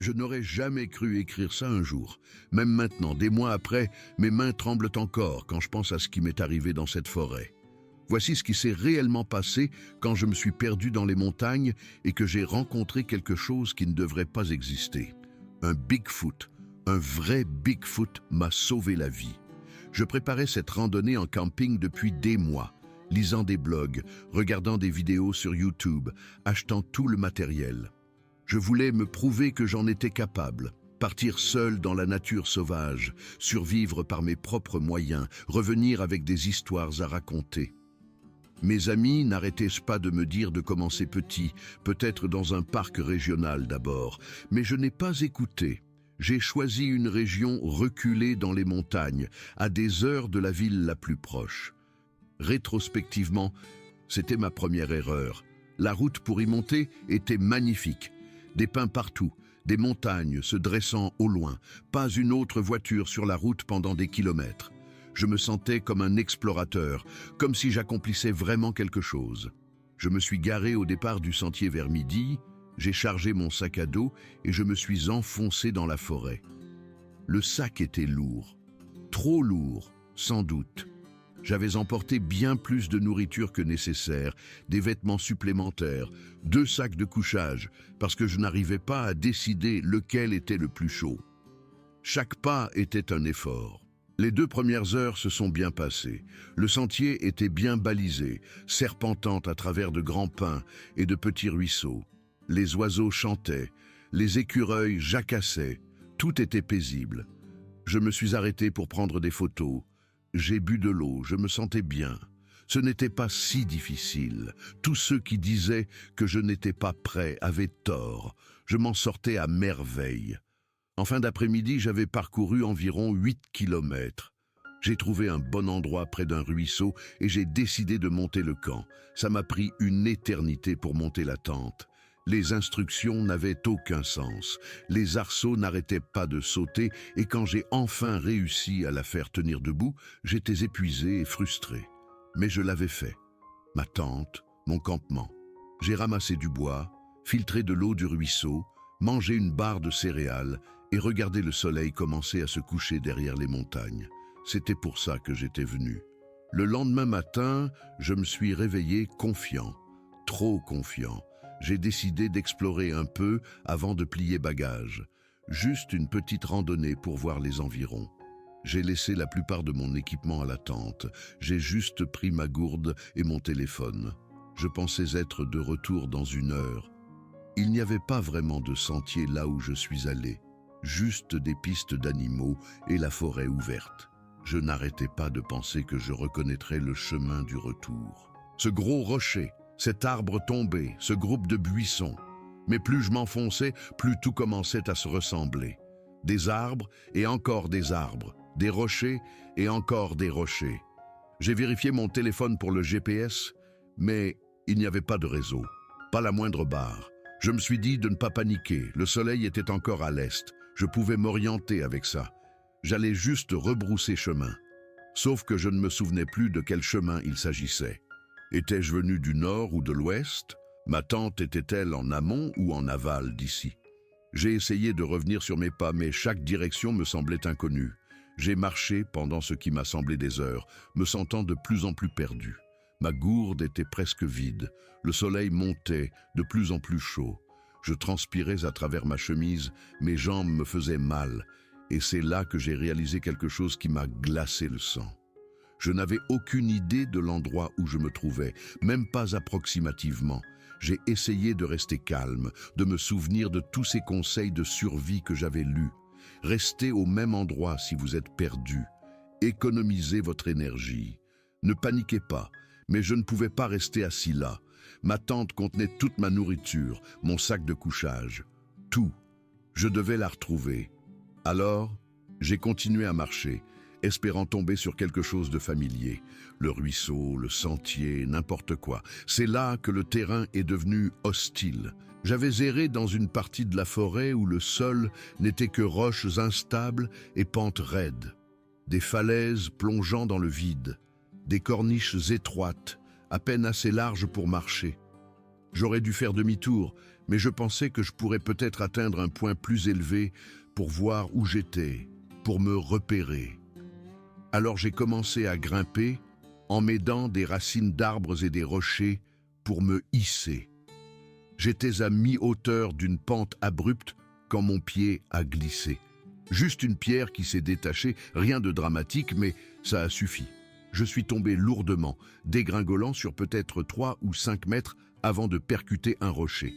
Je n'aurais jamais cru écrire ça un jour. Même maintenant, des mois après, mes mains tremblent encore quand je pense à ce qui m'est arrivé dans cette forêt. Voici ce qui s'est réellement passé quand je me suis perdu dans les montagnes et que j'ai rencontré quelque chose qui ne devrait pas exister. Un Bigfoot, un vrai Bigfoot m'a sauvé la vie. Je préparais cette randonnée en camping depuis des mois, lisant des blogs, regardant des vidéos sur YouTube, achetant tout le matériel. Je voulais me prouver que j'en étais capable, partir seul dans la nature sauvage, survivre par mes propres moyens, revenir avec des histoires à raconter. Mes amis n'arrêtaient pas de me dire de commencer petit, peut-être dans un parc régional d'abord, mais je n'ai pas écouté. J'ai choisi une région reculée dans les montagnes, à des heures de la ville la plus proche. Rétrospectivement, c'était ma première erreur. La route pour y monter était magnifique. Des pins partout, des montagnes se dressant au loin, pas une autre voiture sur la route pendant des kilomètres. Je me sentais comme un explorateur, comme si j'accomplissais vraiment quelque chose. Je me suis garé au départ du sentier vers midi, j'ai chargé mon sac à dos et je me suis enfoncé dans la forêt. Le sac était lourd, trop lourd, sans doute. J'avais emporté bien plus de nourriture que nécessaire, des vêtements supplémentaires, 2 sacs de couchage, parce que je n'arrivais pas à décider lequel était le plus chaud. Chaque pas était un effort. Les 2 premières heures se sont bien passées. Le sentier était bien balisé, serpentant à travers de grands pins et de petits ruisseaux. Les oiseaux chantaient, les écureuils jacassaient, tout était paisible. Je me suis arrêté pour prendre des photos. J'ai bu de l'eau, je me sentais bien. Ce n'était pas si difficile. Tous ceux qui disaient que je n'étais pas prêt avaient tort. Je m'en sortais à merveille. En fin d'après-midi, j'avais parcouru environ 8 kilomètres. J'ai trouvé un bon endroit près d'un ruisseau et j'ai décidé de monter le camp. Ça m'a pris une éternité pour monter la tente. Les instructions n'avaient aucun sens. Les arceaux n'arrêtaient pas de sauter et quand j'ai enfin réussi à la faire tenir debout, j'étais épuisé et frustré. Mais je l'avais fait. Ma tente, mon campement. J'ai ramassé du bois, filtré de l'eau du ruisseau, mangé une barre de céréales et regardé le soleil commencer à se coucher derrière les montagnes. C'était pour ça que j'étais venu. Le lendemain matin, je me suis réveillé confiant, trop confiant. J'ai décidé d'explorer un peu avant de plier bagages. Juste une petite randonnée pour voir les environs. J'ai laissé la plupart de mon équipement à la tente. J'ai juste pris ma gourde et mon téléphone. Je pensais être de retour dans 1 heure. Il n'y avait pas vraiment de sentier là où je suis allé. Juste des pistes d'animaux et la forêt ouverte. Je n'arrêtais pas de penser que je reconnaîtrais le chemin du retour. Ce gros rocher, cet arbre tombé, ce groupe de buissons. Mais plus je m'enfonçais, plus tout commençait à se ressembler. Des arbres et encore des arbres, des rochers et encore des rochers. J'ai vérifié mon téléphone pour le GPS, mais il n'y avait pas de réseau, pas la moindre barre. Je me suis dit de ne pas paniquer, le soleil était encore à l'est, je pouvais m'orienter avec ça. J'allais juste rebrousser chemin. Sauf que je ne me souvenais plus de quel chemin il s'agissait. Étais-je venu du nord ou de l'ouest? Ma tente était-elle en amont ou en aval d'ici? J'ai essayé de revenir sur mes pas, mais chaque direction me semblait inconnue. J'ai marché pendant ce qui m'a semblé des heures, me sentant de plus en plus perdu. Ma gourde était presque vide, le soleil montait, de plus en plus chaud. Je transpirais à travers ma chemise, mes jambes me faisaient mal, et c'est là que j'ai réalisé quelque chose qui m'a glacé le sang. Je n'avais aucune idée de l'endroit où je me trouvais, même pas approximativement. J'ai essayé de rester calme, de me souvenir de tous ces conseils de survie que j'avais lus. Restez au même endroit si vous êtes perdu. Économisez votre énergie. Ne paniquez pas, mais je ne pouvais pas rester assis là. Ma tente contenait toute ma nourriture, mon sac de couchage. Tout. Je devais la retrouver. Alors, j'ai continué à marcher, espérant tomber sur quelque chose de familier. Le ruisseau, le sentier, n'importe quoi. C'est là que le terrain est devenu hostile. J'avais erré dans une partie de la forêt où le sol n'était que roches instables et pentes raides. Des falaises plongeant dans le vide. Des corniches étroites, à peine assez larges pour marcher. J'aurais dû faire demi-tour, mais je pensais que je pourrais peut-être atteindre un point plus élevé pour voir où j'étais, pour me repérer. Alors j'ai commencé à grimper en m'aidant des racines d'arbres et des rochers pour me hisser. J'étais à mi-hauteur d'une pente abrupte quand mon pied a glissé. Juste une pierre qui s'est détachée, rien de dramatique, mais ça a suffi. Je suis tombé lourdement, dégringolant sur peut-être 3 ou 5 mètres avant de percuter un rocher.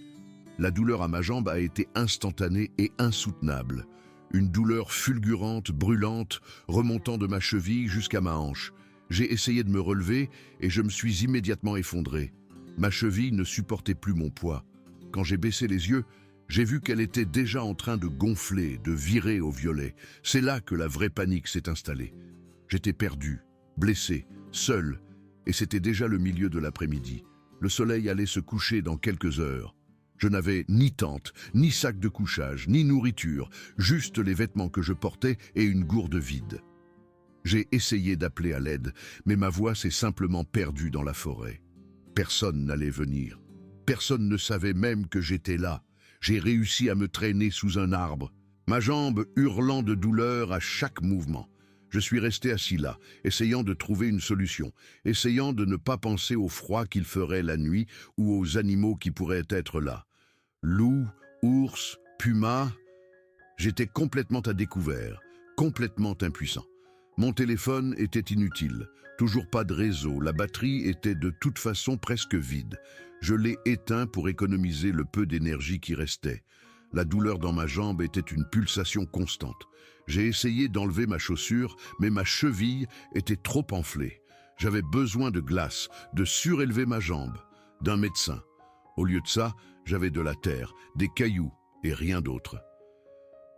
La douleur à ma jambe a été instantanée et insoutenable. Une douleur fulgurante, brûlante, remontant de ma cheville jusqu'à ma hanche. J'ai essayé de me relever et je me suis immédiatement effondré. Ma cheville ne supportait plus mon poids. Quand j'ai baissé les yeux, j'ai vu qu'elle était déjà en train de gonfler, de virer au violet. C'est là que la vraie panique s'est installée. J'étais perdu, blessé, seul, et c'était déjà le milieu de l'après-midi. Le soleil allait se coucher dans quelques heures. Je n'avais ni tente, ni sac de couchage, ni nourriture, juste les vêtements que je portais et une gourde vide. J'ai essayé d'appeler à l'aide, mais ma voix s'est simplement perdue dans la forêt. Personne n'allait venir. Personne ne savait même que j'étais là. J'ai réussi à me traîner sous un arbre, ma jambe hurlant de douleur à chaque mouvement. Je suis resté assis là, essayant de trouver une solution, essayant de ne pas penser au froid qu'il ferait la nuit ou aux animaux qui pourraient être là. Loups, ours, pumas, j'étais complètement à découvert, complètement impuissant. Mon téléphone était inutile, toujours pas de réseau, la batterie était de toute façon presque vide. Je l'ai éteint pour économiser le peu d'énergie qui restait. La douleur dans ma jambe était une pulsation constante. J'ai essayé d'enlever ma chaussure, mais ma cheville était trop enflée. J'avais besoin de glace, de surélever ma jambe, d'un médecin. Au lieu de ça, j'avais de la terre, des cailloux et rien d'autre.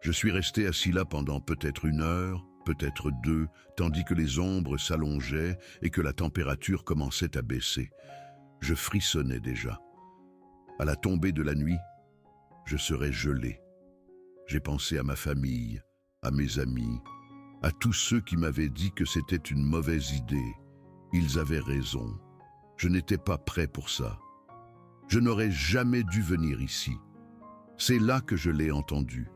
Je suis resté assis là pendant peut-être 1 heure, peut-être 2, tandis que les ombres s'allongeaient et que la température commençait à baisser. Je frissonnais déjà. À la tombée de la nuit, je serais gelé. J'ai pensé à ma famille, à mes amis, à tous ceux qui m'avaient dit que c'était une mauvaise idée. Ils avaient raison. Je n'étais pas prêt pour ça. Je n'aurais jamais dû venir ici. C'est là que je l'ai entendu.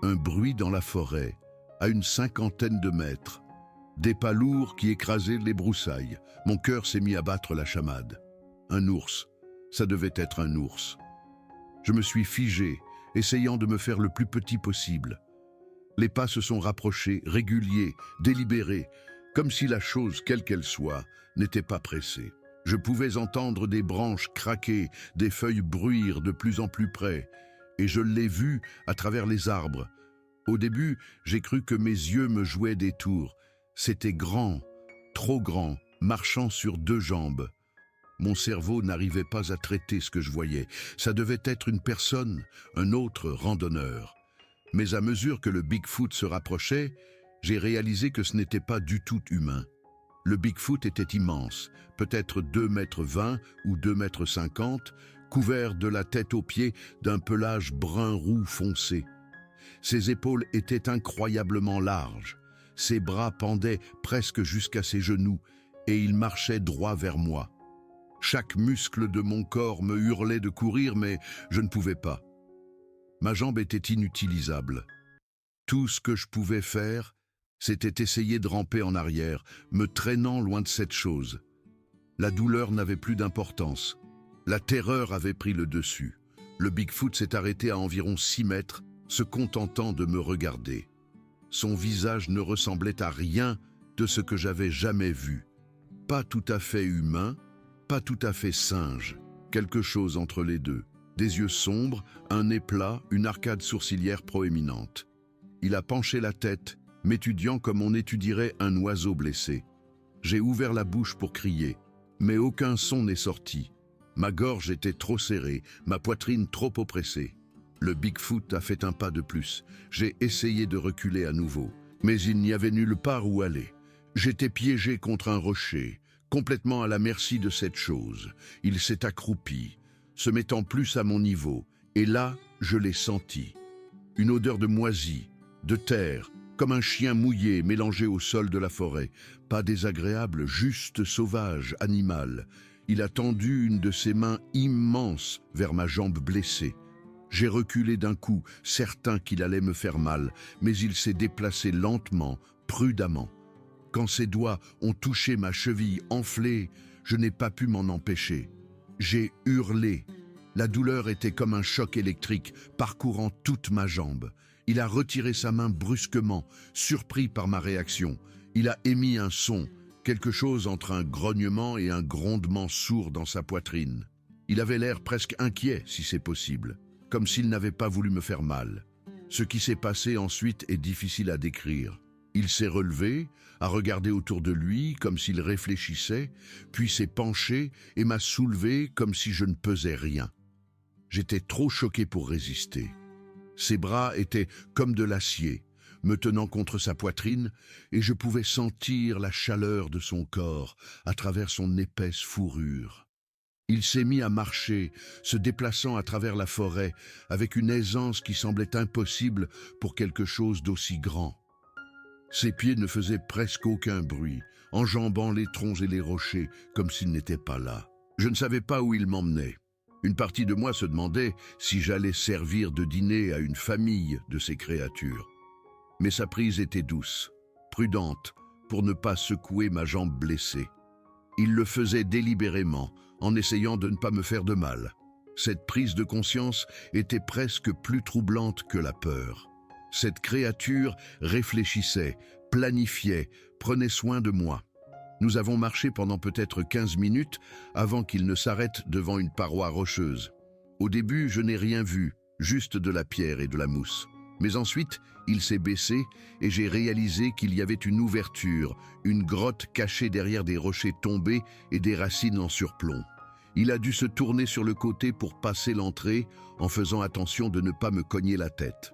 Un bruit dans la forêt, à une 50aine de mètres. Des pas lourds qui écrasaient les broussailles. Mon cœur s'est mis à battre la chamade. Un ours. Ça devait être un ours. Je me suis figé, essayant de me faire le plus petit possible. Les pas se sont rapprochés, réguliers, délibérés, comme si la chose, quelle qu'elle soit, n'était pas pressée. Je pouvais entendre des branches craquer, des feuilles bruire de plus en plus près, et je l'ai vu à travers les arbres. Au début, j'ai cru que mes yeux me jouaient des tours. C'était grand, trop grand, marchant sur 2 jambes. Mon cerveau n'arrivait pas à traiter ce que je voyais. Ça devait être une personne, un autre randonneur. Mais à mesure que le Bigfoot se rapprochait, j'ai réalisé que ce n'était pas du tout humain. Le Bigfoot était immense, peut-être 2,20 m ou 2,50 m, couvert de la tête aux pieds d'un pelage brun-roux foncé. Ses épaules étaient incroyablement larges. Ses bras pendaient presque jusqu'à ses genoux et il marchait droit vers moi. Chaque muscle de mon corps me hurlait de courir, mais je ne pouvais pas. Ma jambe était inutilisable. Tout ce que je pouvais faire, c'était essayer de ramper en arrière, me traînant loin de cette chose. La douleur n'avait plus d'importance. La terreur avait pris le dessus. Le Bigfoot s'est arrêté à environ 6 mètres, se contentant de me regarder. Son visage ne ressemblait à rien de ce que j'avais jamais vu. Pas tout à fait humain, pas tout à fait singe, quelque chose entre les deux. Des yeux sombres, un nez plat, une arcade sourcilière proéminente. Il a penché la tête, m'étudiant comme on étudierait un oiseau blessé. J'ai ouvert la bouche pour crier, mais aucun son n'est sorti. Ma gorge était trop serrée, ma poitrine trop oppressée. Le Bigfoot a fait un pas de plus. J'ai essayé de reculer à nouveau, mais il n'y avait nulle part où aller. J'étais piégé contre un rocher, complètement à la merci de cette chose. Il s'est accroupi, se mettant plus à mon niveau, et là, je l'ai senti. Une odeur de moisi, de terre, comme un chien mouillé mélangé au sol de la forêt. Pas désagréable, juste sauvage, animal. Il a tendu une de ses mains immenses vers ma jambe blessée. J'ai reculé d'un coup, certain qu'il allait me faire mal, mais il s'est déplacé lentement, prudemment. Quand ses doigts ont touché ma cheville enflée, je n'ai pas pu m'en empêcher. J'ai hurlé. La douleur était comme un choc électrique parcourant toute ma jambe. Il a retiré sa main brusquement, surpris par ma réaction. Il a émis un son, quelque chose entre un grognement et un grondement sourd dans sa poitrine. Il avait l'air presque inquiet, si c'est possible, comme s'il n'avait pas voulu me faire mal. Ce qui s'est passé ensuite est difficile à décrire. Il s'est relevé, a regardé autour de lui comme s'il réfléchissait, puis s'est penché et m'a soulevé comme si je ne pesais rien. J'étais trop choqué pour résister. Ses bras étaient comme de l'acier, me tenant contre sa poitrine, et je pouvais sentir la chaleur de son corps à travers son épaisse fourrure. Il s'est mis à marcher, se déplaçant à travers la forêt, avec une aisance qui semblait impossible pour quelque chose d'aussi grand. Ses pieds ne faisaient presque aucun bruit, enjambant les troncs et les rochers comme s'ils n'étaient pas là. Je ne savais pas où il m'emmenait. Une partie de moi se demandait si j'allais servir de dîner à une famille de ces créatures. Mais sa prise était douce, prudente, pour ne pas secouer ma jambe blessée. Il le faisait délibérément, en essayant de ne pas me faire de mal. Cette prise de conscience était presque plus troublante que la peur. Cette créature réfléchissait, planifiait, prenait soin de moi. Nous avons marché pendant peut-être 15 minutes avant qu'il ne s'arrête devant une paroi rocheuse. Au début, je n'ai rien vu, juste de la pierre et de la mousse. Mais ensuite, il s'est baissé et j'ai réalisé qu'il y avait une ouverture, une grotte cachée derrière des rochers tombés et des racines en surplomb. Il a dû se tourner sur le côté pour passer l'entrée en faisant attention de ne pas me cogner la tête.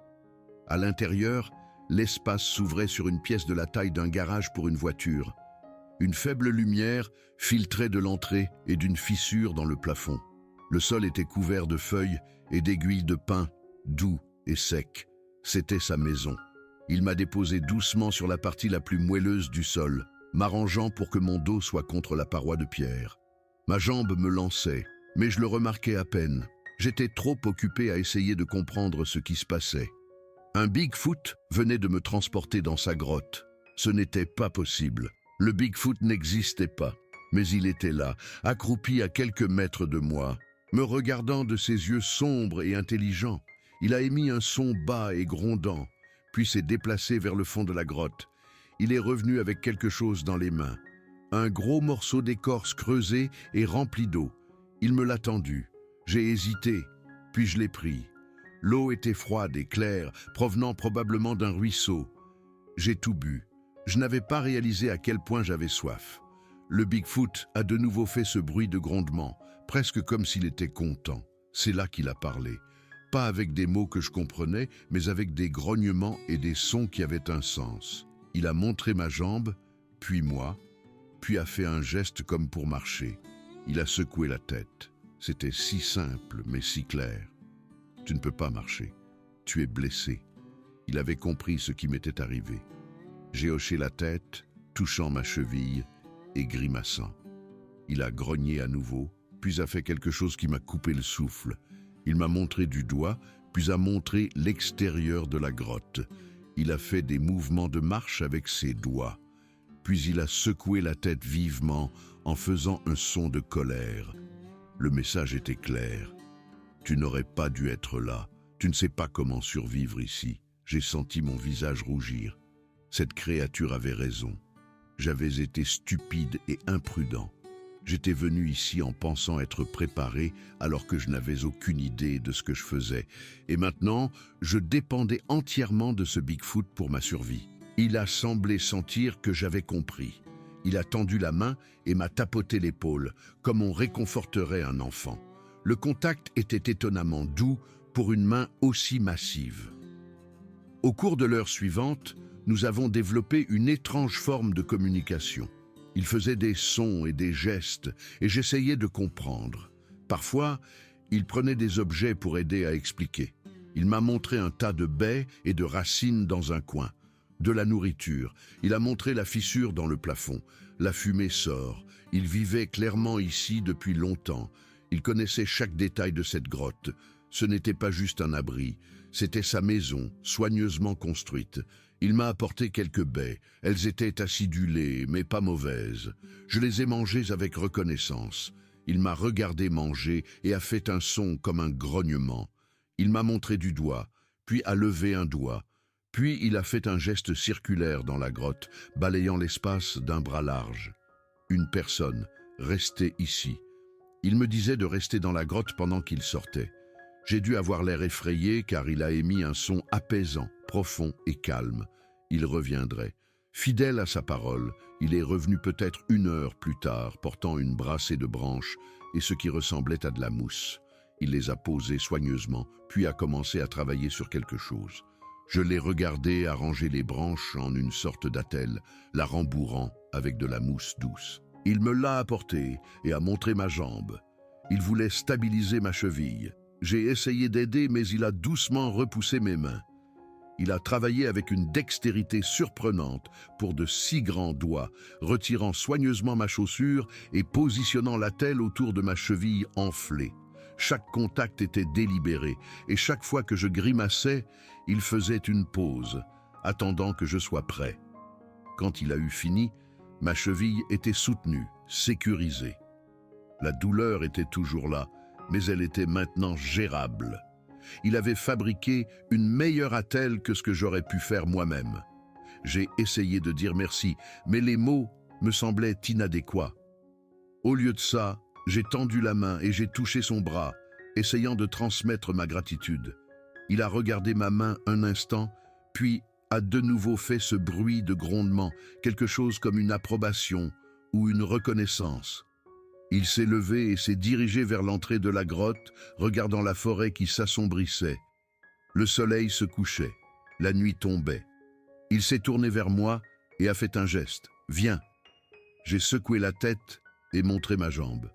À l'intérieur, l'espace s'ouvrait sur une pièce de la taille d'un garage pour une voiture. Une faible lumière filtrait de l'entrée et d'une fissure dans le plafond. Le sol était couvert de feuilles et d'aiguilles de pin, doux et secs. C'était sa maison. Il m'a déposé doucement sur la partie la plus moelleuse du sol, m'arrangeant pour que mon dos soit contre la paroi de pierre. Ma jambe me lançait, mais je le remarquais à peine. J'étais trop occupé à essayer de comprendre ce qui se passait. Un Bigfoot venait de me transporter dans sa grotte. Ce n'était pas possible. Le Bigfoot n'existait pas, mais il était là, accroupi à quelques mètres de moi, me regardant de ses yeux sombres et intelligents. Il a émis un son bas et grondant, puis s'est déplacé vers le fond de la grotte. Il est revenu avec quelque chose dans les mains. Un gros morceau d'écorce creusé et rempli d'eau. Il me l'a tendu. J'ai hésité, puis je l'ai pris. L'eau était froide et claire, provenant probablement d'un ruisseau. J'ai tout bu. Je n'avais pas réalisé à quel point j'avais soif. Le Bigfoot a de nouveau fait ce bruit de grondement, presque comme s'il était content. C'est là qu'il a parlé. Pas avec des mots que je comprenais, mais avec des grognements et des sons qui avaient un sens. Il a montré ma jambe, puis moi, puis a fait un geste comme pour marcher. Il a secoué la tête. C'était si simple, mais si clair. Tu ne peux pas marcher. Tu es blessé. Il avait compris ce qui m'était arrivé. J'ai hoché la tête, touchant ma cheville et grimaçant. Il a grogné à nouveau, puis a fait quelque chose qui m'a coupé le souffle. Il m'a montré du doigt, puis a montré l'extérieur de la grotte. Il a fait des mouvements de marche avec ses doigts. Puis il a secoué la tête vivement en faisant un son de colère. Le message était clair. Tu n'aurais pas dû être là. Tu ne sais pas comment survivre ici. J'ai senti mon visage rougir. Cette créature avait raison. J'avais été stupide et imprudent. J'étais venu ici en pensant être préparé alors que je n'avais aucune idée de ce que je faisais. Et maintenant, je dépendais entièrement de ce Bigfoot pour ma survie. Il a semblé sentir que j'avais compris. Il a tendu la main et m'a tapoté l'épaule, comme on réconforterait un enfant. Le contact était étonnamment doux pour une main aussi massive. Au cours de l'heure suivante, nous avons développé une étrange forme de communication. Il faisait des sons et des gestes, et j'essayais de comprendre. Parfois, il prenait des objets pour aider à expliquer. Il m'a montré un tas de baies et de racines dans un coin. De la nourriture. Il a montré la fissure dans le plafond. La fumée sort. Il vivait clairement ici depuis longtemps. Il connaissait chaque détail de cette grotte. Ce n'était pas juste un abri. C'était sa maison, soigneusement construite. Il m'a apporté quelques baies. Elles étaient acidulées, mais pas mauvaises. Je les ai mangées avec reconnaissance. Il m'a regardé manger et a fait un son comme un grognement. Il m'a montré du doigt, puis a levé un doigt. Puis il a fait un geste circulaire dans la grotte, balayant l'espace d'un bras large. Une personne, restée ici. Il me disait de rester dans la grotte pendant qu'il sortait. J'ai dû avoir l'air effrayé car il a émis un son apaisant, profond et calme. Il reviendrait. Fidèle à sa parole, il est revenu peut-être 1 heure plus tard, portant une brassée de branches et ce qui ressemblait à de la mousse. Il les a posées soigneusement, puis a commencé à travailler sur quelque chose. Je l'ai regardé arranger les branches en une sorte d'attelle, la rembourrant avec de la mousse douce. Il me l'a apporté et a montré ma jambe. Il voulait stabiliser ma cheville. J'ai essayé d'aider, mais il a doucement repoussé mes mains. Il a travaillé avec une dextérité surprenante pour de si grands doigts, retirant soigneusement ma chaussure et positionnant l'attelle autour de ma cheville enflée. Chaque contact était délibéré, et chaque fois que je grimaçais, il faisait une pause, attendant que je sois prêt. Quand il a eu fini, ma cheville était soutenue, sécurisée. La douleur était toujours là, mais elle était maintenant gérable. Il avait fabriqué une meilleure attelle que ce que j'aurais pu faire moi-même. J'ai essayé de dire merci, mais les mots me semblaient inadéquats. Au lieu de ça, j'ai tendu la main et j'ai touché son bras, essayant de transmettre ma gratitude. Il a regardé ma main un instant, puis a de nouveau fait ce bruit de grondement, quelque chose comme une approbation ou une reconnaissance. Il s'est levé et s'est dirigé vers l'entrée de la grotte, regardant la forêt qui s'assombrissait. Le soleil se couchait, la nuit tombait. Il s'est tourné vers moi et a fait un geste. « Viens !» J'ai secoué la tête et montré ma jambe.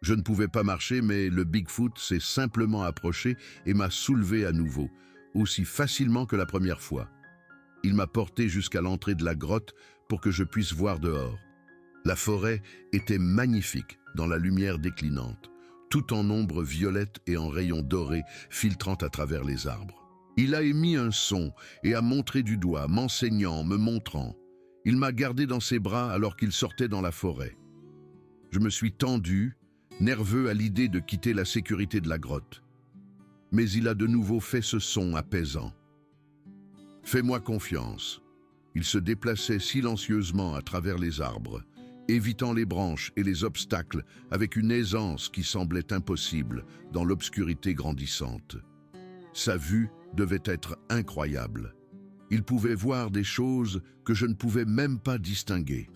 Je ne pouvais pas marcher, mais le Bigfoot s'est simplement approché et m'a soulevé à nouveau, aussi facilement que la première fois. Il m'a porté jusqu'à l'entrée de la grotte pour que je puisse voir dehors. La forêt était magnifique dans la lumière déclinante, tout en ombre violette et en rayons dorés filtrant à travers les arbres. Il a émis un son et a montré du doigt, m'enseignant, me montrant. Il m'a gardé dans ses bras alors qu'il sortait dans la forêt. Je me suis tendu, nerveux à l'idée de quitter la sécurité de la grotte. Mais il a de nouveau fait ce son apaisant. « Fais-moi confiance ». Il se déplaçait silencieusement à travers les arbres, évitant les branches et les obstacles avec une aisance qui semblait impossible dans l'obscurité grandissante. Sa vue devait être incroyable. Il pouvait voir des choses que je ne pouvais même pas distinguer.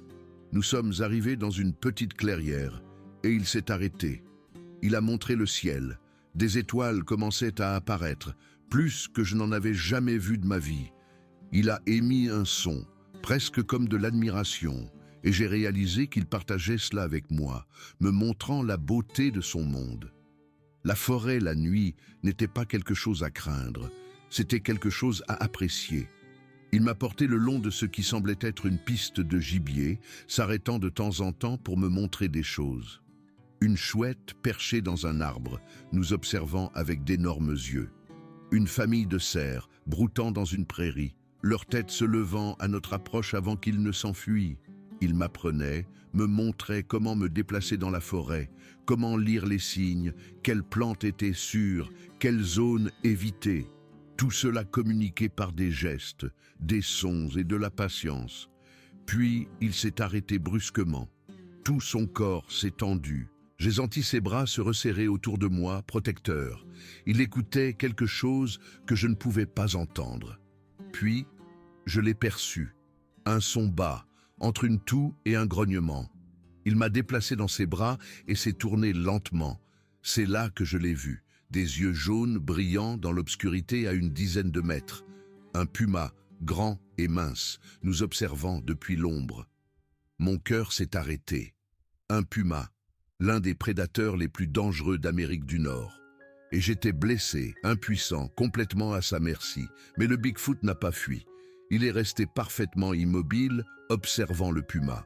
Nous sommes arrivés dans une petite clairière et il s'est arrêté. Il a montré le ciel. Des étoiles commençaient à apparaître, plus que je n'en avais jamais vu de ma vie. Il a émis un son, presque comme de l'admiration, et j'ai réalisé qu'il partageait cela avec moi, me montrant la beauté de son monde. La forêt, la nuit, n'était pas quelque chose à craindre, c'était quelque chose à apprécier. Il m'a porté le long de ce qui semblait être une piste de gibier, s'arrêtant de temps en temps pour me montrer des choses. Une chouette perchée dans un arbre, nous observant avec d'énormes yeux. Une famille de cerfs broutant dans une prairie, leur tête se levant à notre approche avant qu'ils ne s'enfuient. Il m'apprenait, me montrait comment me déplacer dans la forêt, comment lire les signes, quelles plantes étaient sûres, quelles zones éviter. Tout cela communiqué par des gestes, des sons et de la patience. Puis il s'est arrêté brusquement. Tout son corps s'est tendu. J'ai senti ses bras se resserrer autour de moi, protecteur. Il écoutait quelque chose que je ne pouvais pas entendre. Puis, je l'ai perçu. Un son bas, entre une toux et un grognement. Il m'a déplacé dans ses bras et s'est tourné lentement. C'est là que je l'ai vu, des yeux jaunes brillants dans l'obscurité à une dizaine de mètres. Un puma, grand et mince, nous observant depuis l'ombre. Mon cœur s'est arrêté. Un puma, l'un des prédateurs les plus dangereux d'Amérique du Nord. Et j'étais blessé, impuissant, complètement à sa merci. Mais le Bigfoot n'a pas fui. Il est resté parfaitement immobile, observant le puma.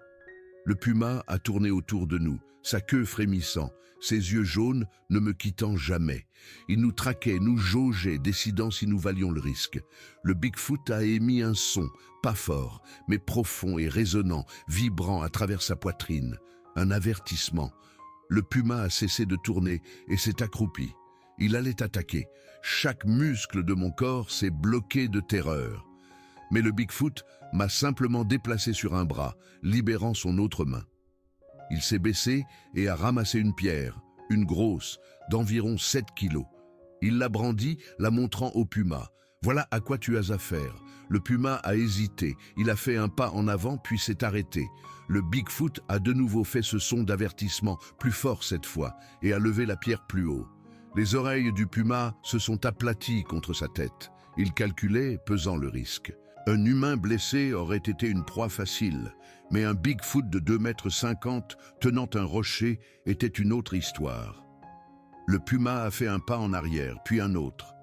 Le puma a tourné autour de nous, sa queue frémissant, ses yeux jaunes ne me quittant jamais. Il nous traquait, nous jaugeait, décidant si nous valions le risque. Le Bigfoot a émis un son, pas fort, mais profond et résonnant, vibrant à travers sa poitrine. Un avertissement. Le puma a cessé de tourner et s'est accroupi. Il allait attaquer. Chaque muscle de mon corps s'est bloqué de terreur. Mais le Bigfoot m'a simplement déplacé sur un bras, libérant son autre main. Il s'est baissé et a ramassé une pierre, une grosse, d'environ 7 kilos. Il l'a brandie, la montrant au puma. « Voilà à quoi tu as affaire. » Le puma a hésité, il a fait un pas en avant puis s'est arrêté. Le Bigfoot a de nouveau fait ce son d'avertissement, plus fort cette fois, et a levé la pierre plus haut. Les oreilles du puma se sont aplaties contre sa tête. Il calculait, pesant le risque. Un humain blessé aurait été une proie facile, mais un Bigfoot de 2,50 m tenant un rocher était une autre histoire. Le puma a fait un pas en arrière, puis un autre.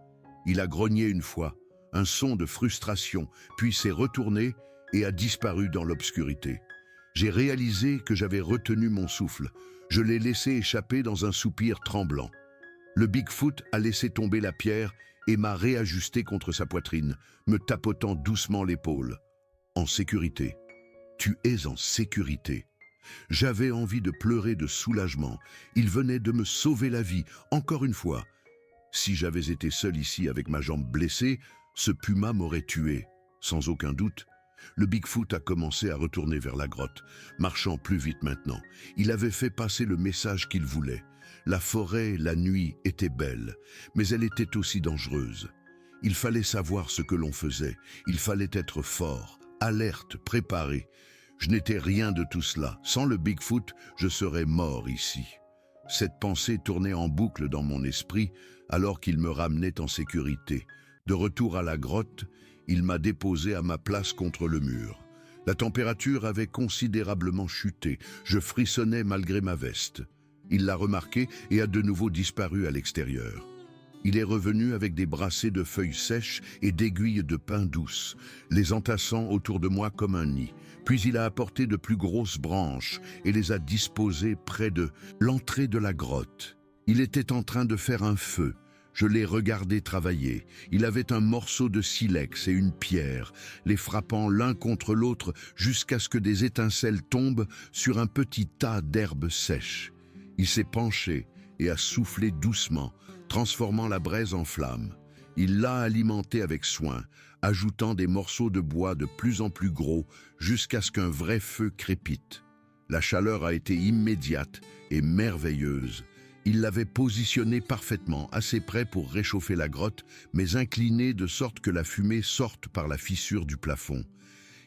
Il a grogné une fois, un son de frustration, puis s'est retourné et a disparu dans l'obscurité. J'ai réalisé que j'avais retenu mon souffle. Je l'ai laissé échapper dans un soupir tremblant. Le Bigfoot a laissé tomber la pierre et m'a réajusté contre sa poitrine, me tapotant doucement l'épaule. En sécurité. Tu es en sécurité. J'avais envie de pleurer de soulagement. Il venait de me sauver la vie, encore une fois. Si j'avais été seul ici avec ma jambe blessée, ce puma m'aurait tué, sans aucun doute. Le Bigfoot a commencé à retourner vers la grotte, marchant plus vite maintenant. Il avait fait passer le message qu'il voulait. La forêt, la nuit, était belle, mais elle était aussi dangereuse. Il fallait savoir ce que l'on faisait. Il fallait être fort, alerte, préparé. Je n'étais rien de tout cela. Sans le Bigfoot, je serais mort ici. Cette pensée tournait en boucle dans mon esprit alors qu'il me ramenait en sécurité. De retour à la grotte, il m'a déposé à ma place contre le mur. La température avait considérablement chuté. Je frissonnais malgré ma veste. Il l'a remarqué et a de nouveau disparu à l'extérieur. Il est revenu avec des brassées de feuilles sèches et d'aiguilles de pin douce, les entassant autour de moi comme un nid. Puis il a apporté de plus grosses branches et les a disposées près de l'entrée de la grotte. Il était en train de faire un feu. Je l'ai regardé travailler. Il avait un morceau de silex et une pierre, les frappant l'un contre l'autre jusqu'à ce que des étincelles tombent sur un petit tas d'herbes sèches. Il s'est penché et a soufflé doucement, transformant la braise en flamme. Il l'a alimentée avec soin, ajoutant des morceaux de bois de plus en plus gros jusqu'à ce qu'un vrai feu crépite. La chaleur a été immédiate et merveilleuse. Il l'avait positionné parfaitement, assez près pour réchauffer la grotte, mais incliné de sorte que la fumée sorte par la fissure du plafond.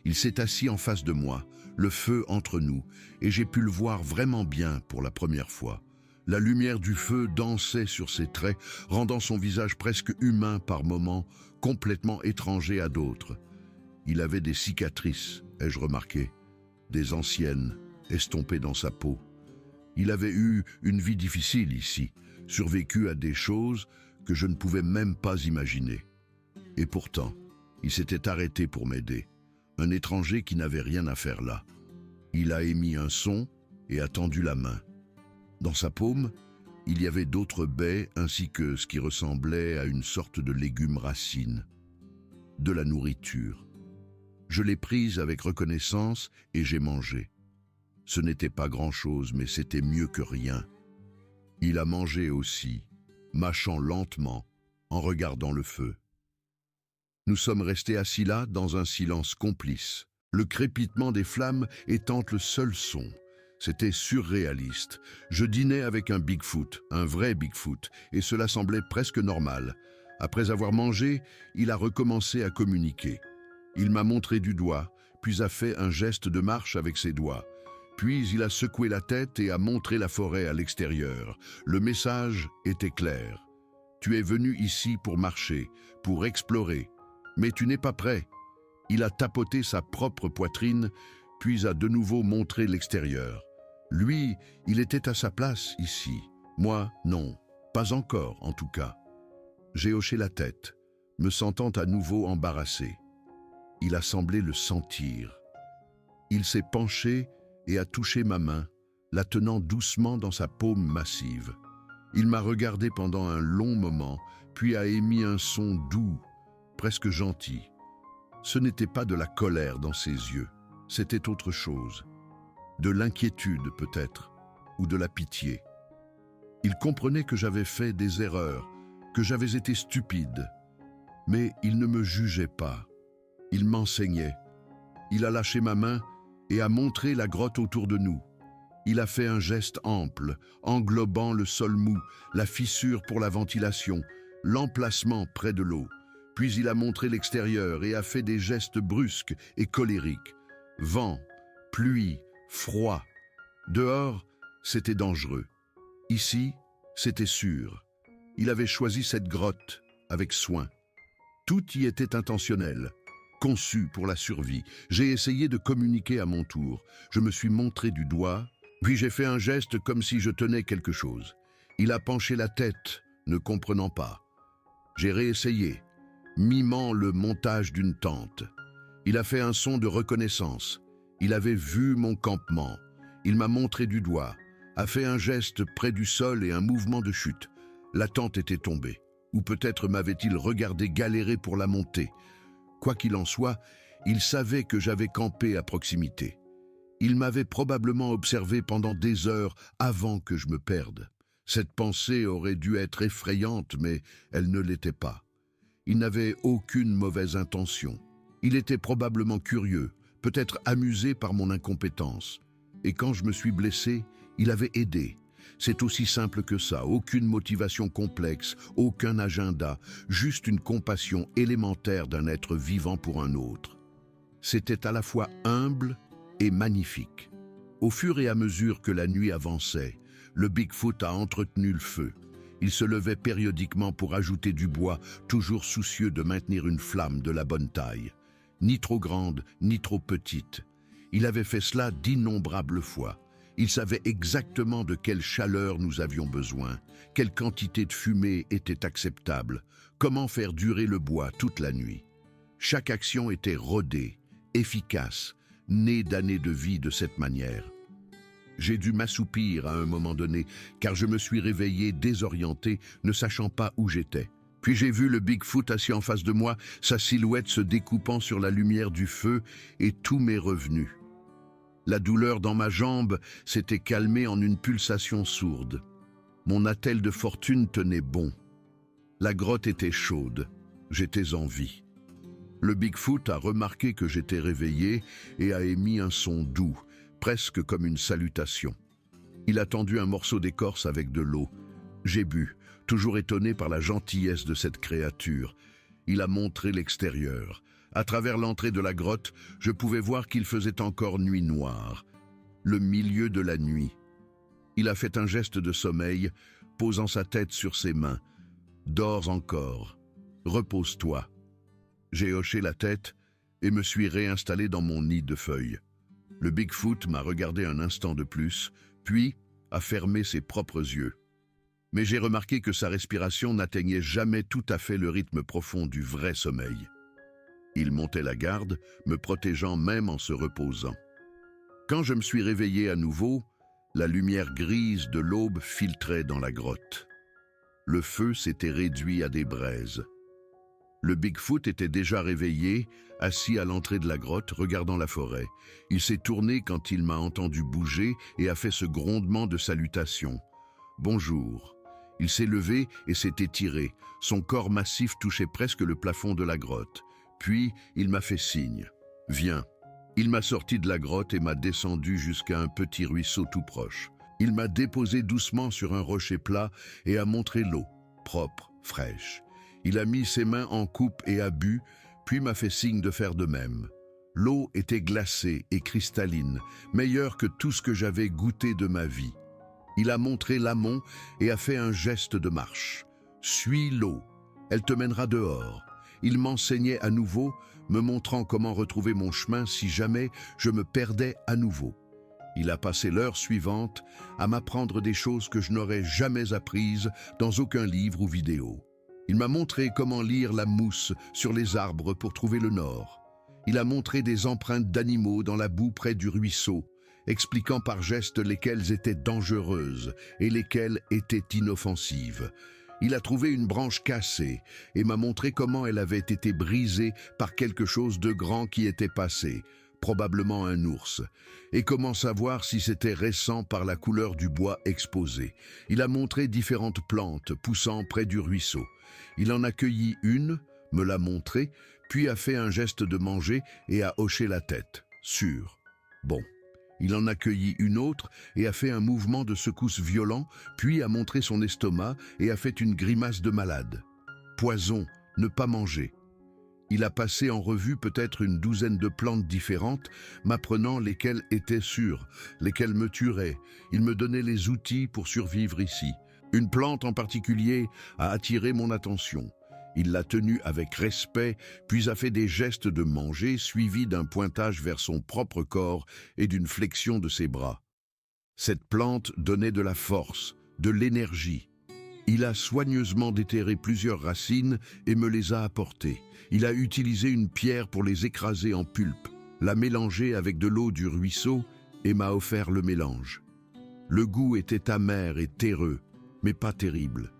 Il s'est assis en face de moi, le feu entre nous, et j'ai pu le voir vraiment bien pour la première fois. La lumière du feu dansait sur ses traits, rendant son visage presque humain par moments, complètement étranger à d'autres. Il avait des cicatrices, ai-je remarqué, des anciennes, estompées dans sa peau. Il avait eu une vie difficile ici, survécu à des choses que je ne pouvais même pas imaginer. Et pourtant, il s'était arrêté pour m'aider, un étranger qui n'avait rien à faire là. Il a émis un son et a tendu la main. Dans sa paume, il y avait d'autres baies ainsi que ce qui ressemblait à une sorte de légume racine, de la nourriture. Je l'ai prise avec reconnaissance et j'ai mangé. Ce n'était pas grand-chose, mais c'était mieux que rien. Il a mangé aussi, mâchant lentement, en regardant le feu. Nous sommes restés assis là, dans un silence complice, le crépitement des flammes étant le seul son. C'était surréaliste. Je dînais avec un Bigfoot, un vrai Bigfoot, et cela semblait presque normal. Après avoir mangé, il a recommencé à communiquer. Il m'a montré du doigt, puis a fait un geste de marche avec ses doigts. Puis il a secoué la tête et a montré la forêt à l'extérieur. Le message était clair. Tu es venu ici pour marcher, pour explorer, mais tu n'es pas prêt. Il a tapoté sa propre poitrine, puis a de nouveau montré l'extérieur. Lui, il était à sa place ici. Moi, non, pas encore en tout cas. J'ai hoché la tête, me sentant à nouveau embarrassé. Il a semblé le sentir. Il s'est penché et a touché ma main, la tenant doucement dans sa paume massive. Il m'a regardé pendant un long moment, puis a émis un son doux, presque gentil. Ce n'était pas de la colère dans ses yeux, c'était autre chose. De l'inquiétude peut-être, ou de la pitié. Il comprenait que j'avais fait des erreurs, que j'avais été stupide. Mais il ne me jugeait pas. Il m'enseignait. Il a lâché ma main et a montré la grotte autour de nous. Il a fait un geste ample, englobant le sol mou, la fissure pour la ventilation, l'emplacement près de l'eau. Puis il a montré l'extérieur et a fait des gestes brusques et colériques. Vent, pluie, froid. Dehors, c'était dangereux. Ici, c'était sûr. Il avait choisi cette grotte avec soin. Tout y était intentionnel, conçu pour la survie. J'ai essayé de communiquer à mon tour. Je me suis montré du doigt, puis j'ai fait un geste comme si je tenais quelque chose. Il a penché la tête, ne comprenant pas. J'ai réessayé, mimant le montage d'une tente. Il a fait un son de reconnaissance. Il avait vu mon campement. Il m'a montré du doigt, a fait un geste près du sol et un mouvement de chute. La tente était tombée. Ou peut-être m'avait-il regardé galérer pour la monter. Quoi qu'il en soit, il savait que j'avais campé à proximité. Il m'avait probablement observé pendant des heures avant que je me perde. Cette pensée aurait dû être effrayante, mais elle ne l'était pas. Il n'avait aucune mauvaise intention. Il était probablement curieux, peut-être amusé par mon incompétence. Et quand je me suis blessé, il avait aidé. C'est aussi simple que ça, aucune motivation complexe, aucun agenda, juste une compassion élémentaire d'un être vivant pour un autre. C'était à la fois humble et magnifique. Au fur et à mesure que la nuit avançait, le Bigfoot a entretenu le feu. Il se levait périodiquement pour ajouter du bois, toujours soucieux de maintenir une flamme de la bonne taille. Ni trop grande, ni trop petite. Il avait fait cela d'innombrables fois. Il savait exactement de quelle chaleur nous avions besoin, quelle quantité de fumée était acceptable, comment faire durer le bois toute la nuit. Chaque action était rodée, efficace, née d'années de vie de cette manière. J'ai dû m'assoupir à un moment donné, car je me suis réveillé désorienté, ne sachant pas où j'étais. Puis j'ai vu le Bigfoot assis en face de moi, sa silhouette se découpant sur la lumière du feu, et tout m'est revenu. La douleur dans ma jambe s'était calmée en une pulsation sourde. Mon attelle de fortune tenait bon. La grotte était chaude. J'étais en vie. Le Bigfoot a remarqué que j'étais réveillé et a émis un son doux, presque comme une salutation. Il a tendu un morceau d'écorce avec de l'eau. J'ai bu, toujours étonné par la gentillesse de cette créature. Il a montré l'extérieur. À travers l'entrée de la grotte, je pouvais voir qu'il faisait encore nuit noire, le milieu de la nuit. Il a fait un geste de sommeil, posant sa tête sur ses mains. « Dors encore. Repose-toi. » J'ai hoché la tête et me suis réinstallé dans mon nid de feuilles. Le Bigfoot m'a regardé un instant de plus, puis a fermé ses propres yeux. Mais j'ai remarqué que sa respiration n'atteignait jamais tout à fait le rythme profond du vrai sommeil. Il montait la garde, me protégeant même en se reposant. Quand je me suis réveillé à nouveau, la lumière grise de l'aube filtrait dans la grotte. Le feu s'était réduit à des braises. Le Bigfoot était déjà réveillé, assis à l'entrée de la grotte, regardant la forêt. Il s'est tourné quand il m'a entendu bouger et a fait ce grondement de salutation. « Bonjour ». Il s'est levé et s'est étiré. Son corps massif touchait presque le plafond de la grotte. Puis, il m'a fait signe. « Viens ». Il m'a sorti de la grotte et m'a descendu jusqu'à un petit ruisseau tout proche. Il m'a déposé doucement sur un rocher plat et a montré l'eau, propre, fraîche. Il a mis ses mains en coupe et a bu, puis m'a fait signe de faire de même. L'eau était glacée et cristalline, meilleure que tout ce que j'avais goûté de ma vie. Il a montré l'amont et a fait un geste de marche. « Suis l'eau, elle te mènera dehors. » Il m'enseignait à nouveau, me montrant comment retrouver mon chemin si jamais je me perdais à nouveau. Il a passé l'heure suivante à m'apprendre des choses que je n'aurais jamais apprises dans aucun livre ou vidéo. Il m'a montré comment lire la mousse sur les arbres pour trouver le nord. Il a montré des empreintes d'animaux dans la boue près du ruisseau, expliquant par gestes lesquelles étaient dangereuses et lesquelles étaient inoffensives. Il a trouvé une branche cassée et m'a montré comment elle avait été brisée par quelque chose de grand qui était passé, probablement un ours, et comment savoir si c'était récent par la couleur du bois exposé. Il a montré différentes plantes poussant près du ruisseau. Il en a cueilli une, me l'a montrée, puis a fait un geste de manger et a hoché la tête. Sûr. Bon. Il en a cueilli une autre et a fait un mouvement de secousse violent, puis a montré son estomac et a fait une grimace de malade. Poison, ne pas manger. Il a passé en revue peut-être une douzaine de plantes différentes, m'apprenant lesquelles étaient sûres, lesquelles me tueraient. Il me donnait les outils pour survivre ici. Une plante en particulier a attiré mon attention. Il l'a tenue avec respect, puis a fait des gestes de manger, suivis d'un pointage vers son propre corps et d'une flexion de ses bras. Cette plante donnait de la force, de l'énergie. Il a soigneusement déterré plusieurs racines et me les a apportées. Il a utilisé une pierre pour les écraser en pulpe, l'a mélangé avec de l'eau du ruisseau et m'a offert le mélange. Le goût était amer et terreux, mais pas terrible.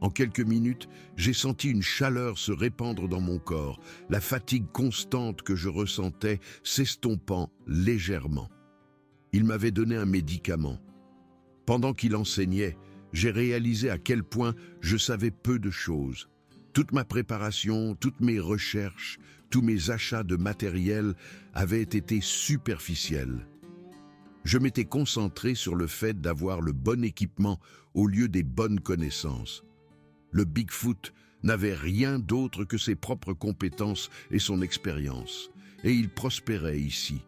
En quelques minutes, j'ai senti une chaleur se répandre dans mon corps, la fatigue constante que je ressentais s'estompant légèrement. Il m'avait donné un médicament. Pendant qu'il enseignait, j'ai réalisé à quel point je savais peu de choses. Toute ma préparation, toutes mes recherches, tous mes achats de matériel avaient été superficiels. Je m'étais concentré sur le fait d'avoir le bon équipement au lieu des bonnes connaissances. Le Bigfoot n'avait rien d'autre que ses propres compétences et son expérience, et il prospérait ici.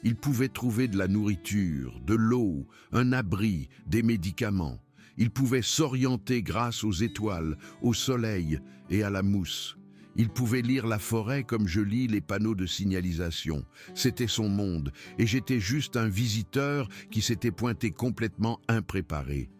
Il pouvait trouver de la nourriture, de l'eau, un abri, des médicaments. Il pouvait s'orienter grâce aux étoiles, au soleil et à la mousse. Il pouvait lire la forêt comme je lis les panneaux de signalisation. C'était son monde, et j'étais juste un visiteur qui s'était pointé complètement impréparé.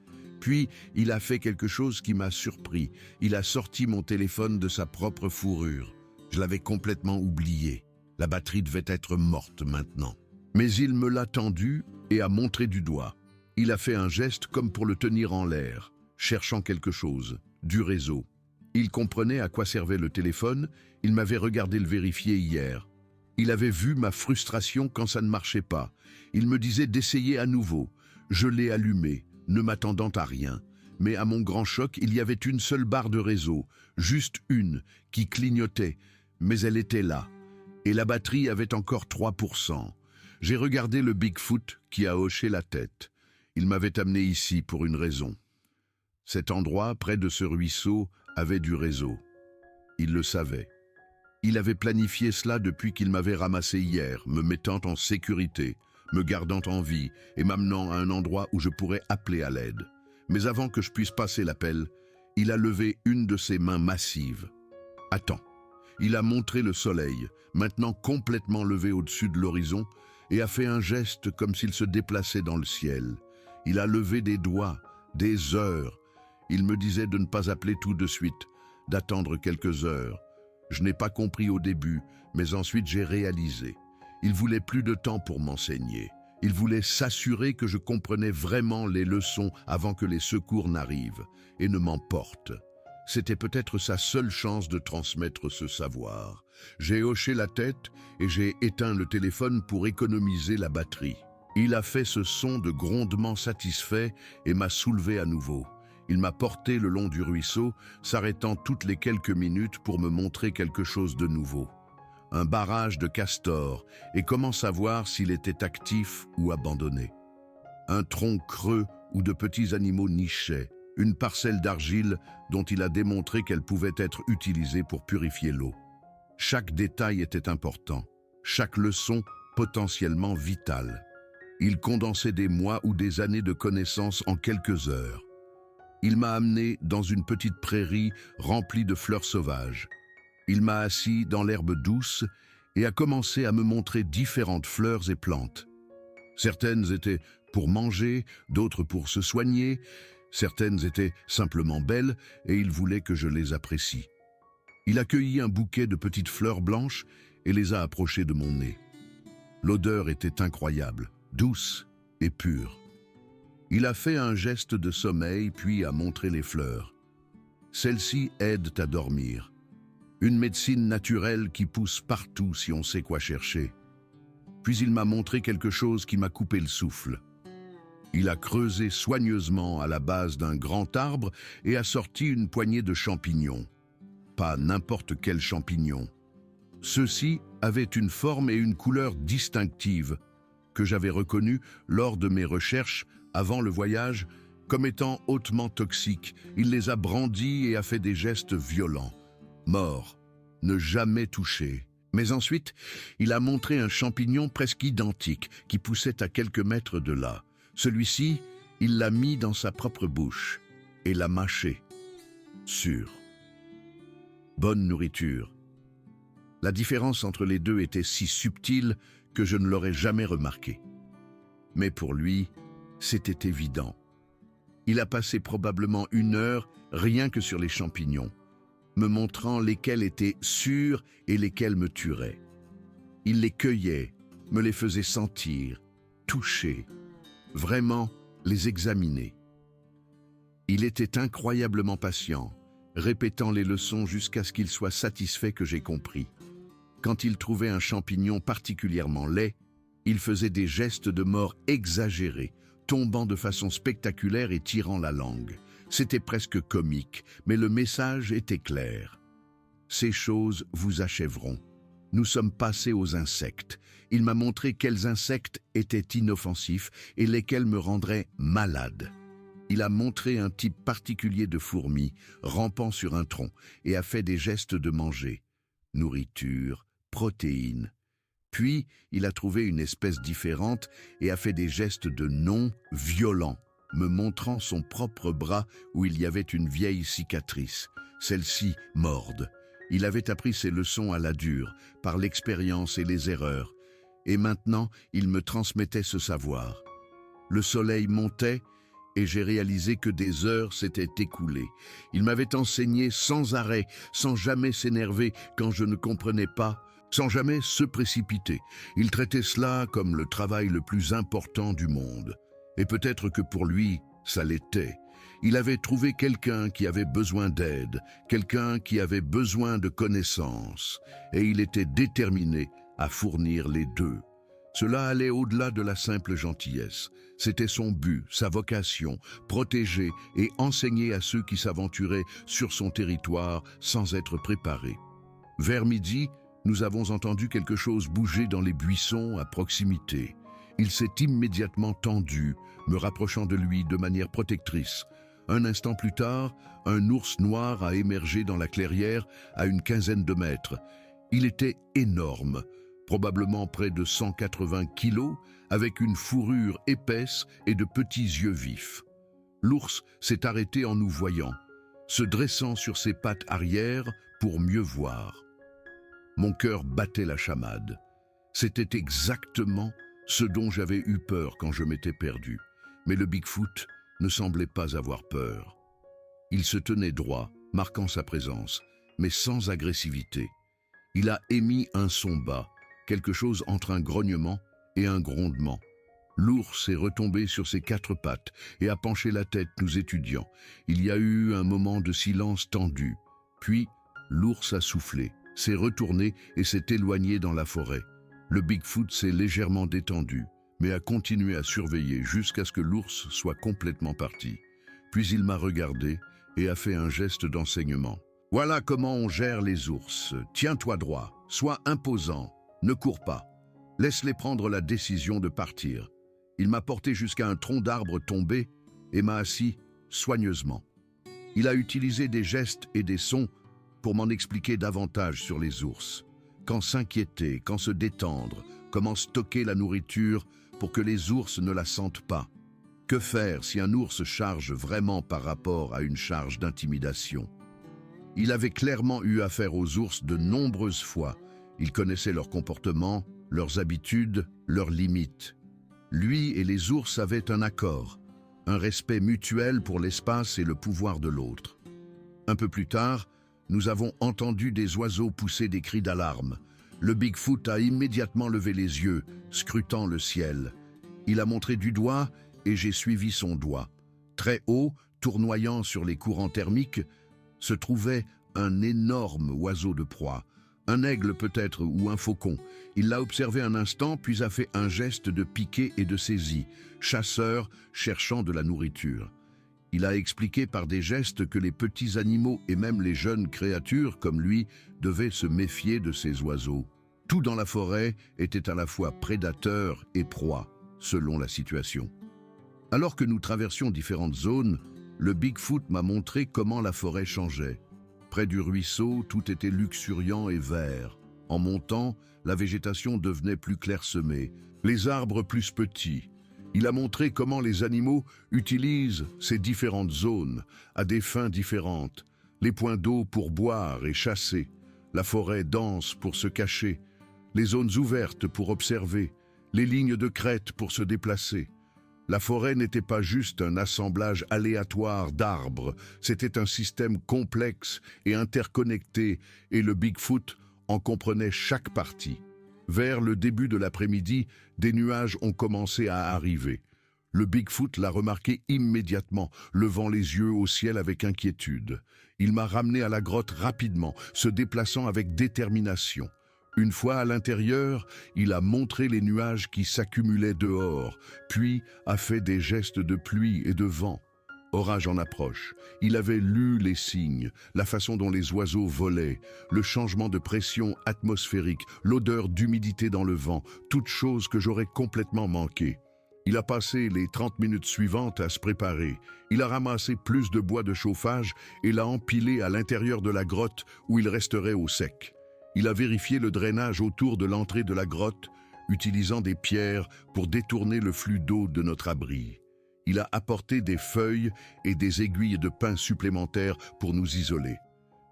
Puis, il a fait quelque chose qui m'a surpris. Il a sorti mon téléphone de sa propre fourrure. Je l'avais complètement oublié. La batterie devait être morte maintenant. Mais il me l'a tendu et a montré du doigt. Il a fait un geste comme pour le tenir en l'air, cherchant quelque chose, du réseau. Il comprenait à quoi servait le téléphone, il m'avait regardé le vérifier hier. Il avait vu ma frustration quand ça ne marchait pas. Il me disait d'essayer à nouveau. Je l'ai allumé, ne m'attendant à rien. Mais à mon grand choc, il y avait une seule barre de réseau, juste une, qui clignotait, mais elle était là. Et la batterie avait encore 3%. J'ai regardé le Bigfoot qui a hoché la tête. Il m'avait amené ici pour une raison. Cet endroit, près de ce ruisseau, avait du réseau. Il le savait. Il avait planifié cela depuis qu'il m'avait ramassé hier, me mettant en sécurité, me gardant en vie et m'amenant à un endroit où je pourrais appeler à l'aide. Mais avant que je puisse passer l'appel, il a levé une de ses mains massives. Attends. Il a montré le soleil, maintenant complètement levé au-dessus de l'horizon, et a fait un geste comme s'il se déplaçait dans le ciel. Il a levé des doigts, des heures. Il me disait de ne pas appeler tout de suite, d'attendre quelques heures. Je n'ai pas compris au début, mais ensuite j'ai réalisé. Il voulait plus de temps pour m'enseigner. Il voulait s'assurer que je comprenais vraiment les leçons avant que les secours n'arrivent et ne m'emportent. C'était peut-être sa seule chance de transmettre ce savoir. J'ai hoché la tête et j'ai éteint le téléphone pour économiser la batterie. Il a fait ce son de grondement satisfait et m'a soulevé à nouveau. Il m'a porté le long du ruisseau, s'arrêtant toutes les quelques minutes pour me montrer quelque chose de nouveau. Un barrage de castors, et comment savoir s'il était actif ou abandonné. Un tronc creux où de petits animaux nichaient, une parcelle d'argile dont il a démontré qu'elle pouvait être utilisée pour purifier l'eau. Chaque détail était important, chaque leçon potentiellement vitale. Il condensait des mois ou des années de connaissances en quelques heures. Il m'a amené dans une petite prairie remplie de fleurs sauvages. Il m'a assis dans l'herbe douce et a commencé à me montrer différentes fleurs et plantes. Certaines étaient pour manger, d'autres pour se soigner, certaines étaient simplement belles et il voulait que je les apprécie. Il a cueilli un bouquet de petites fleurs blanches et les a approchés de mon nez. L'odeur était incroyable, douce et pure. Il a fait un geste de sommeil puis a montré les fleurs. Celles-ci aident à dormir. Une médecine naturelle qui pousse partout si on sait quoi chercher. Puis il m'a montré quelque chose qui m'a coupé le souffle. Il a creusé soigneusement à la base d'un grand arbre et a sorti une poignée de champignons. Pas n'importe quel champignon. Ceux-ci avaient une forme et une couleur distinctives que j'avais reconnues lors de mes recherches avant le voyage comme étant hautement toxiques. Il les a brandis et a fait des gestes violents. Mort, ne jamais toucher. Mais ensuite, il a montré un champignon presque identique qui poussait à quelques mètres de là. Celui-ci, il l'a mis dans sa propre bouche et l'a mâché. Sûr. Bonne nourriture. La différence entre les deux était si subtile que je ne l'aurais jamais remarqué. Mais pour lui, c'était évident. Il a passé probablement 1 heure rien que sur les champignons, me montrant lesquels étaient sûrs et lesquels me tueraient. Il les cueillait, me les faisait sentir, toucher, vraiment les examiner. Il était incroyablement patient, répétant les leçons jusqu'à ce qu'il soit satisfait que j'ai compris. Quand il trouvait un champignon particulièrement laid, il faisait des gestes de mort exagérés, tombant de façon spectaculaire et tirant la langue. C'était presque comique, mais le message était clair. Ces choses vous achèveront. Nous sommes passés aux insectes. Il m'a montré quels insectes étaient inoffensifs et lesquels me rendraient malade. Il a montré un type particulier de fourmi, rampant sur un tronc, et a fait des gestes de manger. Nourriture, protéines. Puis, il a trouvé une espèce différente et a fait des gestes de non violents, me montrant son propre bras où il y avait une vieille cicatrice. Celle-ci morde. Il avait appris ses leçons à la dure, par l'expérience et les erreurs. Et maintenant, il me transmettait ce savoir. Le soleil montait et j'ai réalisé que des heures s'étaient écoulées. Il m'avait enseigné sans arrêt, sans jamais s'énerver quand je ne comprenais pas, sans jamais se précipiter. Il traitait cela comme le travail le plus important du monde. Et peut-être que pour lui, ça l'était. Il avait trouvé quelqu'un qui avait besoin d'aide, quelqu'un qui avait besoin de connaissances, et il était déterminé à fournir les deux. Cela allait au-delà de la simple gentillesse. C'était son but, sa vocation, protéger et enseigner à ceux qui s'aventuraient sur son territoire sans être préparés. Vers midi, nous avons entendu quelque chose bouger dans les buissons à proximité. Il s'est immédiatement tendu, me rapprochant de lui de manière protectrice. Un instant plus tard, un ours noir a émergé dans la clairière à une 15aine de mètres. Il était énorme, probablement près de 180 kilos, avec une fourrure épaisse et de petits yeux vifs. L'ours s'est arrêté en nous voyant, se dressant sur ses pattes arrière pour mieux voir. Mon cœur battait la chamade. C'était exactement ce dont j'avais eu peur quand je m'étais perdu. Mais le Bigfoot ne semblait pas avoir peur. Il se tenait droit, marquant sa présence, mais sans agressivité. Il a émis un son bas, quelque chose entre un grognement et un grondement. L'ours est retombé sur ses 4 pattes et a penché la tête, nous étudiant. Il y a eu un moment de silence tendu. Puis, l'ours a soufflé, s'est retourné et s'est éloigné dans la forêt. Le Bigfoot s'est légèrement détendu, mais a continué à surveiller jusqu'à ce que l'ours soit complètement parti. Puis il m'a regardé et a fait un geste d'enseignement. Voilà comment on gère les ours. Tiens-toi droit, sois imposant, ne cours pas. Laisse-les prendre la décision de partir. Il m'a porté jusqu'à un tronc d'arbre tombé et m'a assis soigneusement. Il a utilisé des gestes et des sons pour m'en expliquer davantage sur les ours. Quand s'inquiéter, quand se détendre, comment stocker la nourriture pour que les ours ne la sentent pas. Que faire si un ours charge vraiment par rapport à une charge d'intimidation? Il avait clairement eu affaire aux ours de nombreuses fois. Il connaissait leur comportement, leurs habitudes, leurs limites. Lui et les ours avaient un accord, un respect mutuel pour l'espace et le pouvoir de l'autre. Un peu plus tard, nous avons entendu des oiseaux pousser des cris d'alarme. Le Bigfoot a immédiatement levé les yeux, scrutant le ciel. Il a montré du doigt et j'ai suivi son doigt. Très haut, tournoyant sur les courants thermiques, se trouvait un énorme oiseau de proie. Un aigle peut-être ou un faucon. Il l'a observé un instant puis a fait un geste de piqué et de saisie, chasseur cherchant de la nourriture. Il a expliqué par des gestes que les petits animaux et même les jeunes créatures comme lui devaient se méfier de ces oiseaux. Tout dans la forêt était à la fois prédateur et proie, selon la situation. Alors que nous traversions différentes zones, le Bigfoot m'a montré comment la forêt changeait. Près du ruisseau, tout était luxuriant et vert. En montant, la végétation devenait plus clairsemée, les arbres plus petits. Il a montré comment les animaux utilisent ces différentes zones à des fins différentes. Les points d'eau pour boire et chasser, la forêt dense pour se cacher, les zones ouvertes pour observer, les lignes de crête pour se déplacer. La forêt n'était pas juste un assemblage aléatoire d'arbres, c'était un système complexe et interconnecté, et le Bigfoot en comprenait chaque partie. Vers le début de l'après-midi, des nuages ont commencé à arriver. Le Bigfoot l'a remarqué immédiatement, levant les yeux au ciel avec inquiétude. Il m'a ramené à la grotte rapidement, se déplaçant avec détermination. Une fois à l'intérieur, il a montré les nuages qui s'accumulaient dehors, puis a fait des gestes de pluie et de vent. Orage en approche. Il avait lu les signes, la façon dont les oiseaux volaient, le changement de pression atmosphérique, l'odeur d'humidité dans le vent, toutes choses que j'aurais complètement manquées. Il a passé les 30 minutes suivantes à se préparer. Il a ramassé plus de bois de chauffage et l'a empilé à l'intérieur de la grotte où il resterait au sec. Il a vérifié le drainage autour de l'entrée de la grotte, utilisant des pierres pour détourner le flux d'eau de notre abri. Il a apporté des feuilles et des aiguilles de pin supplémentaires pour nous isoler.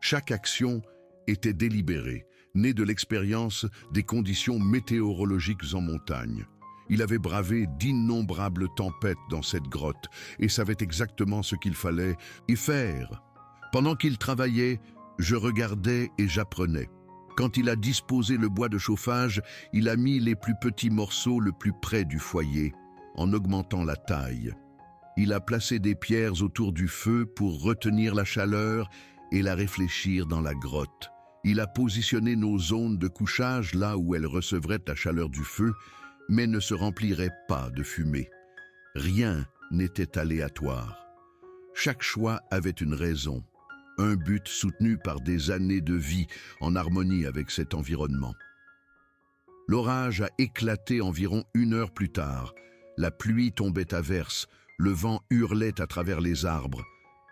Chaque action était délibérée, née de l'expérience des conditions météorologiques en montagne. Il avait bravé d'innombrables tempêtes dans cette grotte et savait exactement ce qu'il fallait y faire. Pendant qu'il travaillait, je regardais et j'apprenais. Quand il a disposé le bois de chauffage, il a mis les plus petits morceaux le plus près du foyer, en augmentant la taille. Il a placé des pierres autour du feu pour retenir la chaleur et la réfléchir dans la grotte. Il a positionné nos zones de couchage là où elles recevraient la chaleur du feu, mais ne se rempliraient pas de fumée. Rien n'était aléatoire. Chaque choix avait une raison. Un but soutenu par des années de vie en harmonie avec cet environnement. L'orage a éclaté environ 1 heure plus tard. La pluie tombait à verse, le vent hurlait à travers les arbres.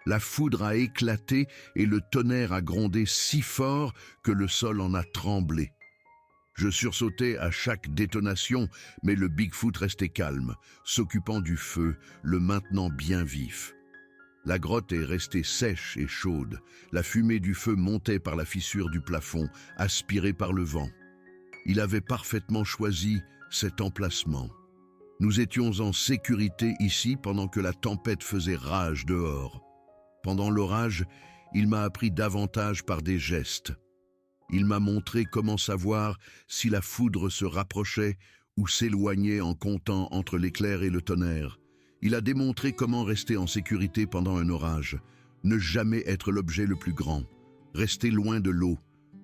La foudre a éclaté et le tonnerre a grondé si fort que le sol en a tremblé. Je sursautais à chaque détonation, mais le Bigfoot restait calme, s'occupant du feu, le maintenant bien vif. La grotte est restée sèche et chaude. La fumée du feu montait par la fissure du plafond, aspirée par le vent. Il avait parfaitement choisi cet emplacement. Nous étions en sécurité ici pendant que la tempête faisait rage dehors. Pendant l'orage, il m'a appris davantage par des gestes. Il m'a montré comment savoir si la foudre se rapprochait ou s'éloignait en comptant entre l'éclair et le tonnerre. Il a démontré comment rester en sécurité pendant un orage, ne jamais être l'objet le plus grand, rester loin de l'eau,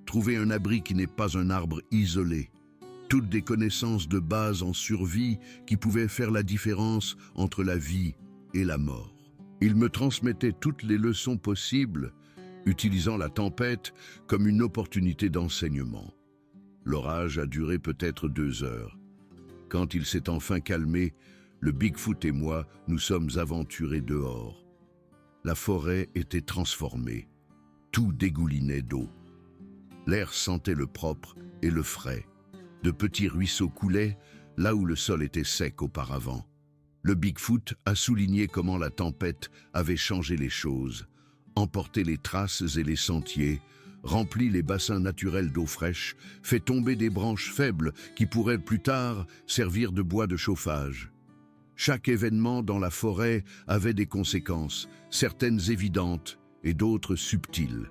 trouver un abri qui n'est pas un arbre isolé. Toutes des connaissances de base en survie qui pouvaient faire la différence entre la vie et la mort. Il me transmettait toutes les leçons possibles, utilisant la tempête comme une opportunité d'enseignement. L'orage a duré peut-être 2 heures. Quand il s'est enfin calmé, le Bigfoot et moi nous sommes aventurés dehors. La forêt était transformée. Tout dégoulinait d'eau. L'air sentait le propre et le frais. De petits ruisseaux coulaient là où le sol était sec auparavant. Le Bigfoot a souligné comment la tempête avait changé les choses, emporté les traces et les sentiers, rempli les bassins naturels d'eau fraîche, fait tomber des branches faibles qui pourraient plus tard servir de bois de chauffage. Chaque événement dans la forêt avait des conséquences, certaines évidentes et d'autres subtiles.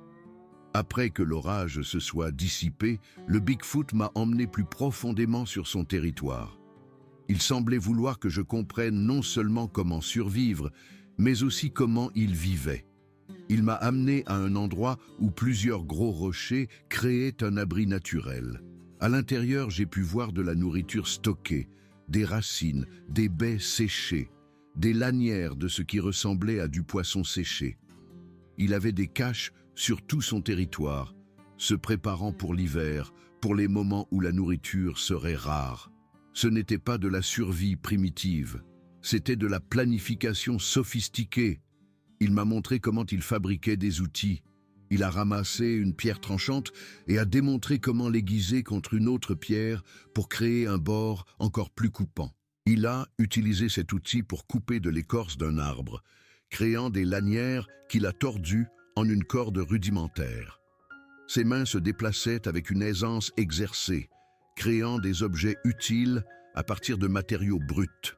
Après que l'orage se soit dissipé, le Bigfoot m'a emmené plus profondément sur son territoire. Il semblait vouloir que je comprenne non seulement comment survivre, mais aussi comment il vivait. Il m'a amené à un endroit où plusieurs gros rochers créaient un abri naturel. À l'intérieur, j'ai pu voir de la nourriture stockée, des racines, des baies séchées, des lanières de ce qui ressemblait à du poisson séché. Il avait des caches sur tout son territoire, se préparant pour l'hiver, pour les moments où la nourriture serait rare. Ce n'était pas de la survie primitive, c'était de la planification sophistiquée. Il m'a montré comment il fabriquait des outils. Il a ramassé une pierre tranchante et a démontré comment l'aiguiser contre une autre pierre pour créer un bord encore plus coupant. Il a utilisé cet outil pour couper de l'écorce d'un arbre, créant des lanières qu'il a tordues en une corde rudimentaire. Ses mains se déplaçaient avec une aisance exercée, créant des objets utiles à partir de matériaux bruts.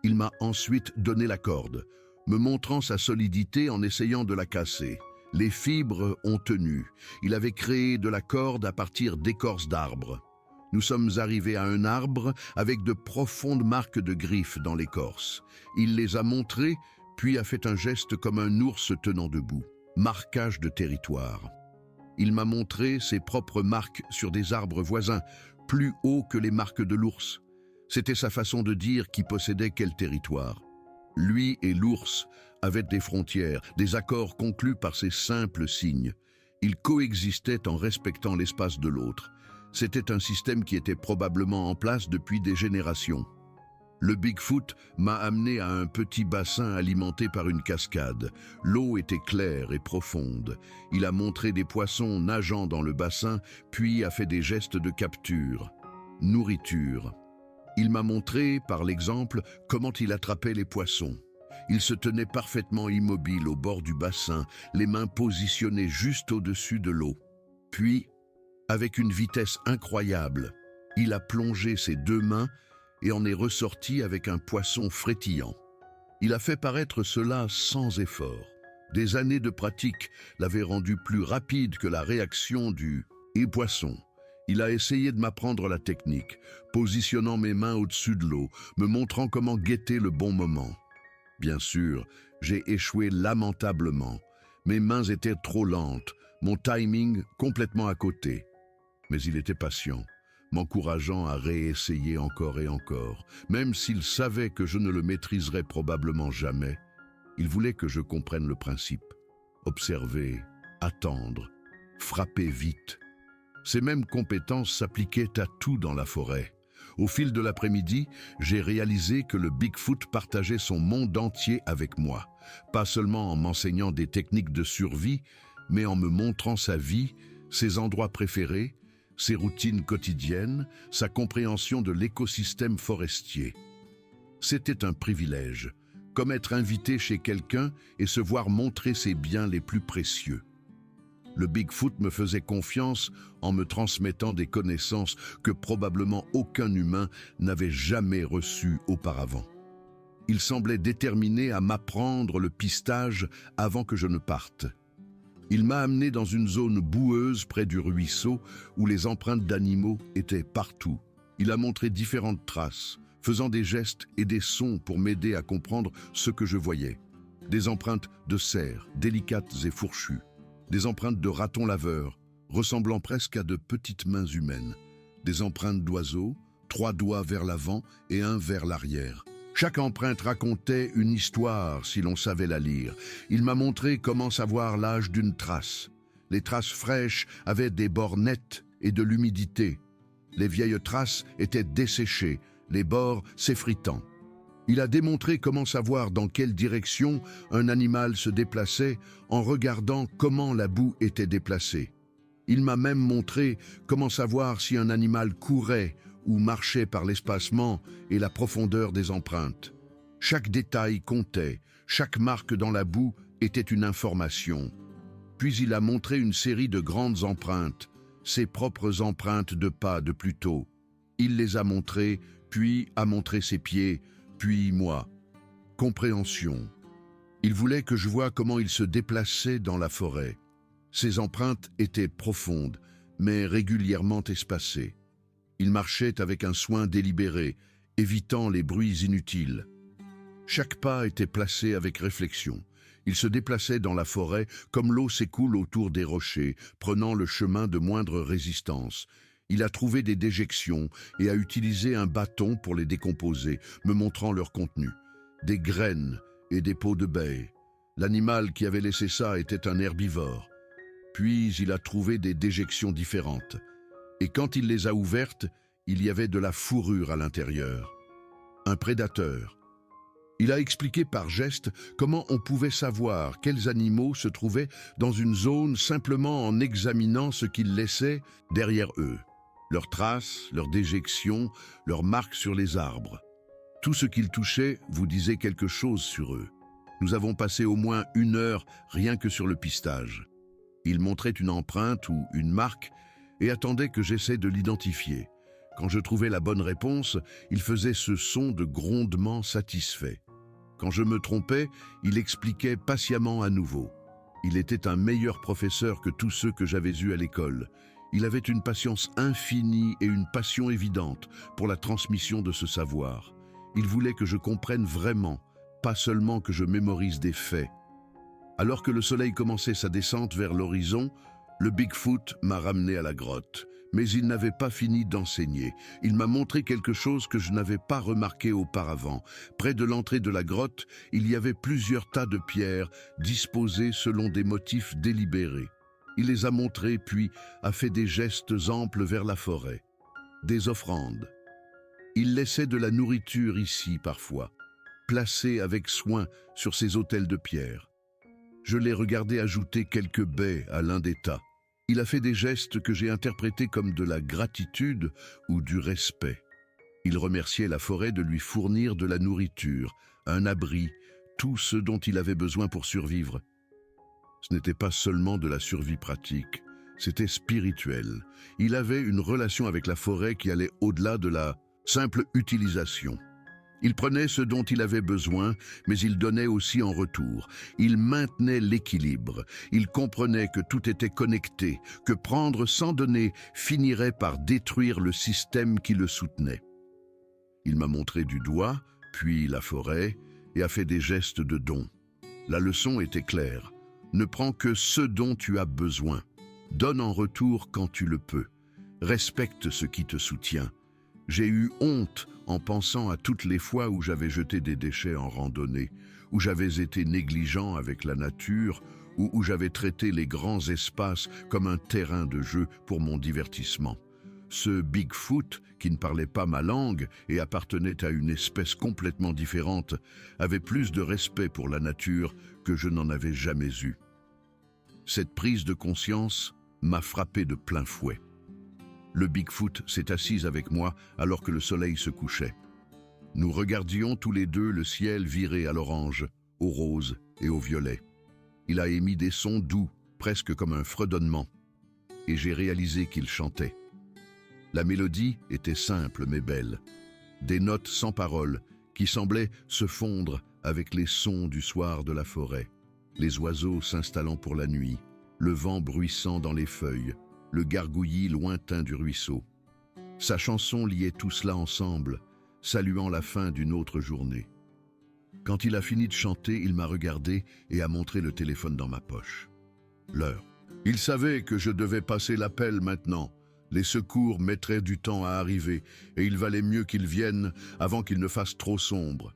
Il m'a ensuite donné la corde, me montrant sa solidité en essayant de la casser. Les fibres ont tenu. Il avait créé de la corde à partir d'écorces d'arbres. Nous sommes arrivés à un arbre avec de profondes marques de griffes dans l'écorce. Il les a montrées, puis a fait un geste comme un ours tenant debout. Marquage de territoire. Il m'a montré ses propres marques sur des arbres voisins, plus hauts que les marques de l'ours. C'était sa façon de dire qui possédait quel territoire. Lui et l'ours avaient des frontières, des accords conclus par ces simples signes. Ils coexistaient en respectant l'espace de l'autre. C'était un système qui était probablement en place depuis des générations. Le Bigfoot m'a amené à un petit bassin alimenté par une cascade. L'eau était claire et profonde. Il a montré des poissons nageant dans le bassin, puis a fait des gestes de capture. Nourriture. Il m'a montré, par l'exemple, comment il attrapait les poissons. Il se tenait parfaitement immobile au bord du bassin, les mains positionnées juste au-dessus de l'eau. Puis, avec une vitesse incroyable, il a plongé ses deux mains et en est ressorti avec un poisson frétillant. Il a fait paraître cela sans effort. Des années de pratique l'avaient rendu plus rapide que la réaction du « et poisson ». Il a essayé de m'apprendre la technique, positionnant mes mains au-dessus de l'eau, me montrant comment guetter le bon moment. Bien sûr, j'ai échoué lamentablement. Mes mains étaient trop lentes, mon timing complètement à côté. Mais il était patient, m'encourageant à réessayer encore et encore. Même s'il savait que je ne le maîtriserais probablement jamais, il voulait que je comprenne le principe. Observer, attendre, frapper vite. Ces mêmes compétences s'appliquaient à tout dans la forêt. Au fil de l'après-midi, j'ai réalisé que le Bigfoot partageait son monde entier avec moi, pas seulement en m'enseignant des techniques de survie, mais en me montrant sa vie, ses endroits préférés, ses routines quotidiennes, sa compréhension de l'écosystème forestier. C'était un privilège, comme être invité chez quelqu'un et se voir montrer ses biens les plus précieux. Le Bigfoot me faisait confiance en me transmettant des connaissances que probablement aucun humain n'avait jamais reçues auparavant. Il semblait déterminé à m'apprendre le pistage avant que je ne parte. Il m'a amené dans une zone boueuse près du ruisseau où les empreintes d'animaux étaient partout. Il a montré différentes traces, faisant des gestes et des sons pour m'aider à comprendre ce que je voyais. Des empreintes de cerfs, délicates et fourchues. Des empreintes de ratons laveurs, ressemblant presque à de petites mains humaines. Des empreintes d'oiseaux, 3 doigts vers l'avant et 1 vers l'arrière. Chaque empreinte racontait une histoire si l'on savait la lire. Il m'a montré comment savoir l'âge d'une trace. Les traces fraîches avaient des bords nets et de l'humidité. Les vieilles traces étaient desséchées, les bords s'effritant. Il a démontré comment savoir dans quelle direction un animal se déplaçait en regardant comment la boue était déplacée. Il m'a même montré comment savoir si un animal courait ou marchait par l'espacement et la profondeur des empreintes. Chaque détail comptait, chaque marque dans la boue était une information. Puis il a montré une série de grandes empreintes, ses propres empreintes de pas de plus tôt. Il les a montrées, puis a montré ses pieds, puis moi. Compréhension. Il voulait que je voie comment il se déplaçait dans la forêt. Ses empreintes étaient profondes, mais régulièrement espacées. Il marchait avec un soin délibéré, évitant les bruits inutiles. Chaque pas était placé avec réflexion. Il se déplaçait dans la forêt comme l'eau s'écoule autour des rochers, prenant le chemin de moindre résistance. Il a trouvé des déjections et a utilisé un bâton pour les décomposer, me montrant leur contenu. Des graines et des peaux de baies. L'animal qui avait laissé ça était un herbivore. Puis il a trouvé des déjections différentes. Et quand il les a ouvertes, il y avait de la fourrure à l'intérieur. Un prédateur. Il a expliqué par gestes comment on pouvait savoir quels animaux se trouvaient dans une zone simplement en examinant ce qu'ils laissaient derrière eux. Leurs traces, leurs déjections, leurs marques sur les arbres. Tout ce qu'ils touchaient vous disait quelque chose sur eux. Nous avons passé au moins 1 heure rien que sur le pistage. Il montrait une empreinte ou une marque et attendait que j'essaie de l'identifier. Quand je trouvais la bonne réponse, il faisait ce son de grondement satisfait. Quand je me trompais, il expliquait patiemment à nouveau. Il était un meilleur professeur que tous ceux que j'avais eus à l'école. Il avait une patience infinie et une passion évidente pour la transmission de ce savoir. Il voulait que je comprenne vraiment, pas seulement que je mémorise des faits. Alors que le soleil commençait sa descente vers l'horizon, le Bigfoot m'a ramené à la grotte. Mais il n'avait pas fini d'enseigner. Il m'a montré quelque chose que je n'avais pas remarqué auparavant. Près de l'entrée de la grotte, il y avait plusieurs tas de pierres disposées selon des motifs délibérés. Il les a montrées puis a fait des gestes amples vers la forêt. Des offrandes. Il laissait de la nourriture ici parfois, placée avec soin sur ces autels de pierre. Je l'ai regardé ajouter quelques baies à l'un des tas. Il a fait des gestes que j'ai interprétés comme de la gratitude ou du respect. Il remerciait la forêt de lui fournir de la nourriture, un abri, tout ce dont il avait besoin pour survivre. Ce n'était pas seulement de la survie pratique, c'était spirituel. Il avait une relation avec la forêt qui allait au-delà de la simple utilisation. Il prenait ce dont il avait besoin, mais il donnait aussi en retour. Il maintenait l'équilibre. Il comprenait que tout était connecté, que prendre sans donner finirait par détruire le système qui le soutenait. Il m'a montré du doigt, puis la forêt, et a fait des gestes de don. La leçon était claire. Ne prends que ce dont tu as besoin. Donne en retour quand tu le peux. Respecte ce qui te soutient. J'ai eu honte en pensant à toutes les fois où j'avais jeté des déchets en randonnée, où j'avais été négligent avec la nature, ou où j'avais traité les grands espaces comme un terrain de jeu pour mon divertissement. Ce Bigfoot, qui ne parlait pas ma langue et appartenait à une espèce complètement différente, avait plus de respect pour la nature que je n'en avais jamais eu. Cette prise de conscience m'a frappé de plein fouet. Le Bigfoot s'est assis avec moi alors que le soleil se couchait. Nous regardions tous les deux le ciel viré à l'orange, au rose et au violet. Il a émis des sons doux, presque comme un fredonnement, et j'ai réalisé qu'il chantait. La mélodie était simple mais belle, des notes sans paroles qui semblaient se fondre avec les sons du soir de la forêt, les oiseaux s'installant pour la nuit, le vent bruissant dans les feuilles, le gargouillis lointain du ruisseau. Sa chanson liait tout cela ensemble, saluant la fin d'une autre journée. Quand il a fini de chanter, il m'a regardé et a montré le téléphone dans ma poche. L'heure. Il savait que je devais passer l'appel maintenant. Les secours mettraient du temps à arriver et il valait mieux qu'ils viennent avant qu'il ne fasse trop sombre.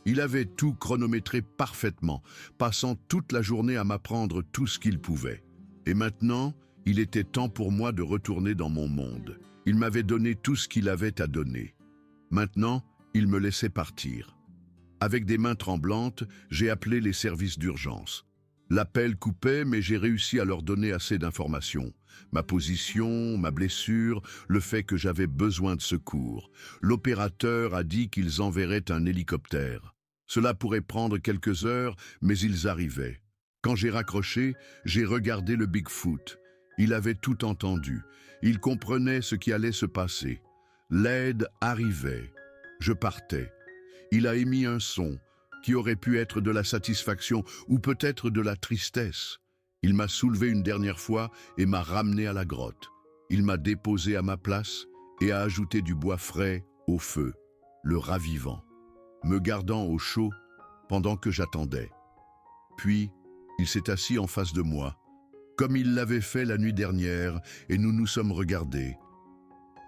Il avait tout chronométré parfaitement, passant toute la journée à m'apprendre tout ce qu'il pouvait. Et maintenant, il était temps pour moi de retourner dans mon monde. Il m'avait donné tout ce qu'il avait à donner. Maintenant, il me laissait partir. Avec des mains tremblantes, j'ai appelé les services d'urgence. L'appel coupait, mais j'ai réussi à leur donner assez d'informations. Ma position, ma blessure, le fait que j'avais besoin de secours. L'opérateur a dit qu'ils enverraient un hélicoptère. Cela pourrait prendre quelques heures, mais ils arrivaient. Quand j'ai raccroché, j'ai regardé le Bigfoot. Il avait tout entendu. Il comprenait ce qui allait se passer. L'aide arrivait. Je partais. Il a émis un son qui aurait pu être de la satisfaction ou peut-être de la tristesse. Il m'a soulevé une dernière fois et m'a ramené à la grotte. Il m'a déposé à ma place et a ajouté du bois frais au feu, le ravivant, me gardant au chaud pendant que j'attendais. Puis, il s'est assis en face de moi, comme il l'avait fait la nuit dernière, et nous nous sommes regardés.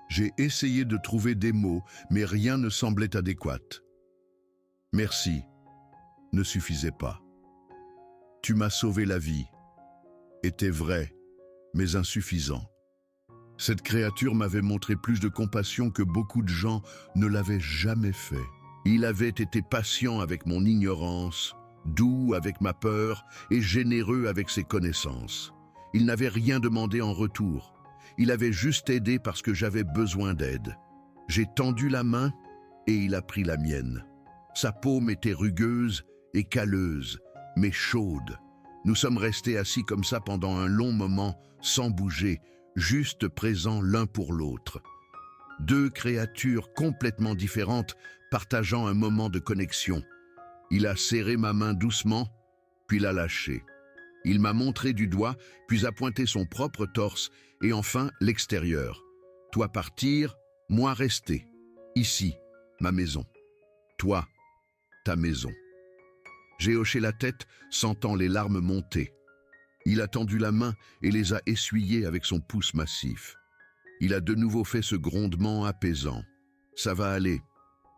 J'ai essayé de trouver des mots, mais rien ne semblait adéquat. Merci ne suffisait pas. Tu m'as sauvé la vie. Était vrai, mais insuffisant. Cette créature m'avait montré plus de compassion que beaucoup de gens ne l'avaient jamais fait. Il avait été patient avec mon ignorance, doux avec ma peur et généreux avec ses connaissances. Il n'avait rien demandé en retour. Il avait juste aidé parce que j'avais besoin d'aide. J'ai tendu la main et il a pris la mienne. Sa paume était rugueuse et calleuse, mais chaude. Nous sommes restés assis comme ça pendant un long moment, sans bouger, juste présents l'un pour l'autre. Deux créatures complètement différentes, partageant un moment de connexion. Il a serré ma main doucement, puis l'a lâchée. Il m'a montré du doigt, puis a pointé son propre torse, et enfin l'extérieur. Toi partir, moi rester. Ici, ma maison. Toi, ta maison. J'ai hoché la tête, sentant les larmes monter. Il a tendu la main et les a essuyées avec son pouce massif. Il a de nouveau fait ce grondement apaisant. Ça va aller.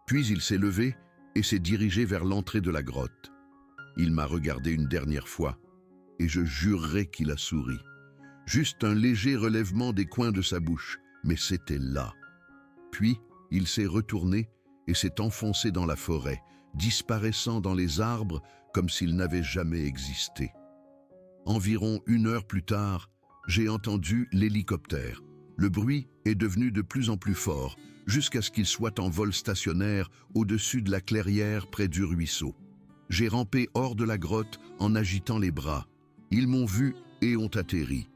Puis il s'est levé et s'est dirigé vers l'entrée de la grotte. Il m'a regardé une dernière fois et je jurerais qu'il a souri. Juste un léger relèvement des coins de sa bouche, mais c'était là. Puis il s'est retourné et s'est enfoncé dans la forêt, disparaissant dans les arbres comme s'il n'avait jamais existé. Environ 1 heure plus tard, j'ai entendu l'hélicoptère. Le bruit est devenu de plus en plus fort, jusqu'à ce qu'il soit en vol stationnaire au-dessus de la clairière près du ruisseau. J'ai rampé hors de la grotte en agitant les bras. Ils m'ont vu et ont atterri.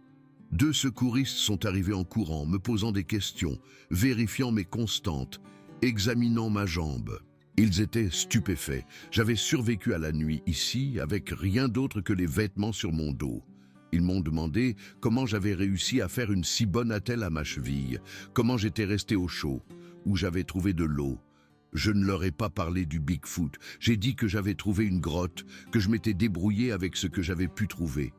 2 secouristes sont arrivés en courant, me posant des questions, vérifiant mes constantes, examinant ma jambe. Ils étaient stupéfaits. J'avais survécu à la nuit ici avec rien d'autre que les vêtements sur mon dos. Ils m'ont demandé comment j'avais réussi à faire une si bonne attelle à ma cheville, comment j'étais resté au chaud, où j'avais trouvé de l'eau. Je ne leur ai pas parlé du Bigfoot. J'ai dit que j'avais trouvé une grotte, que je m'étais débrouillé avec ce que j'avais pu trouver.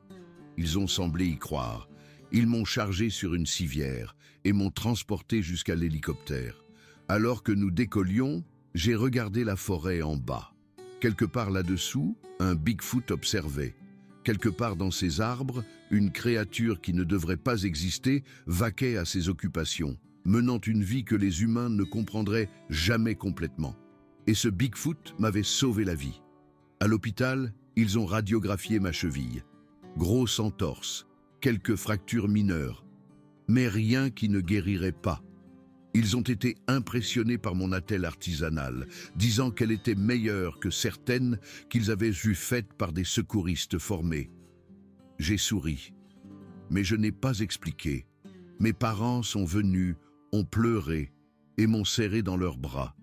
Ils ont semblé y croire. Ils m'ont chargé sur une civière et m'ont transporté jusqu'à l'hélicoptère. Alors que nous décollions, j'ai regardé la forêt en bas. Quelque part là-dessous, un Bigfoot observait. Quelque part dans ces arbres, une créature qui ne devrait pas exister vaquait à ses occupations, menant une vie que les humains ne comprendraient jamais complètement. Et ce Bigfoot m'avait sauvé la vie. À l'hôpital, ils ont radiographié ma cheville. Grosse entorse, quelques fractures mineures, mais rien qui ne guérirait pas. Ils ont été impressionnés par mon attelle artisanale, disant qu'elle était meilleure que certaines qu'ils avaient vues faites par des secouristes formés. J'ai souri, mais je n'ai pas expliqué. Mes parents sont venus, ont pleuré et m'ont serré dans leurs bras.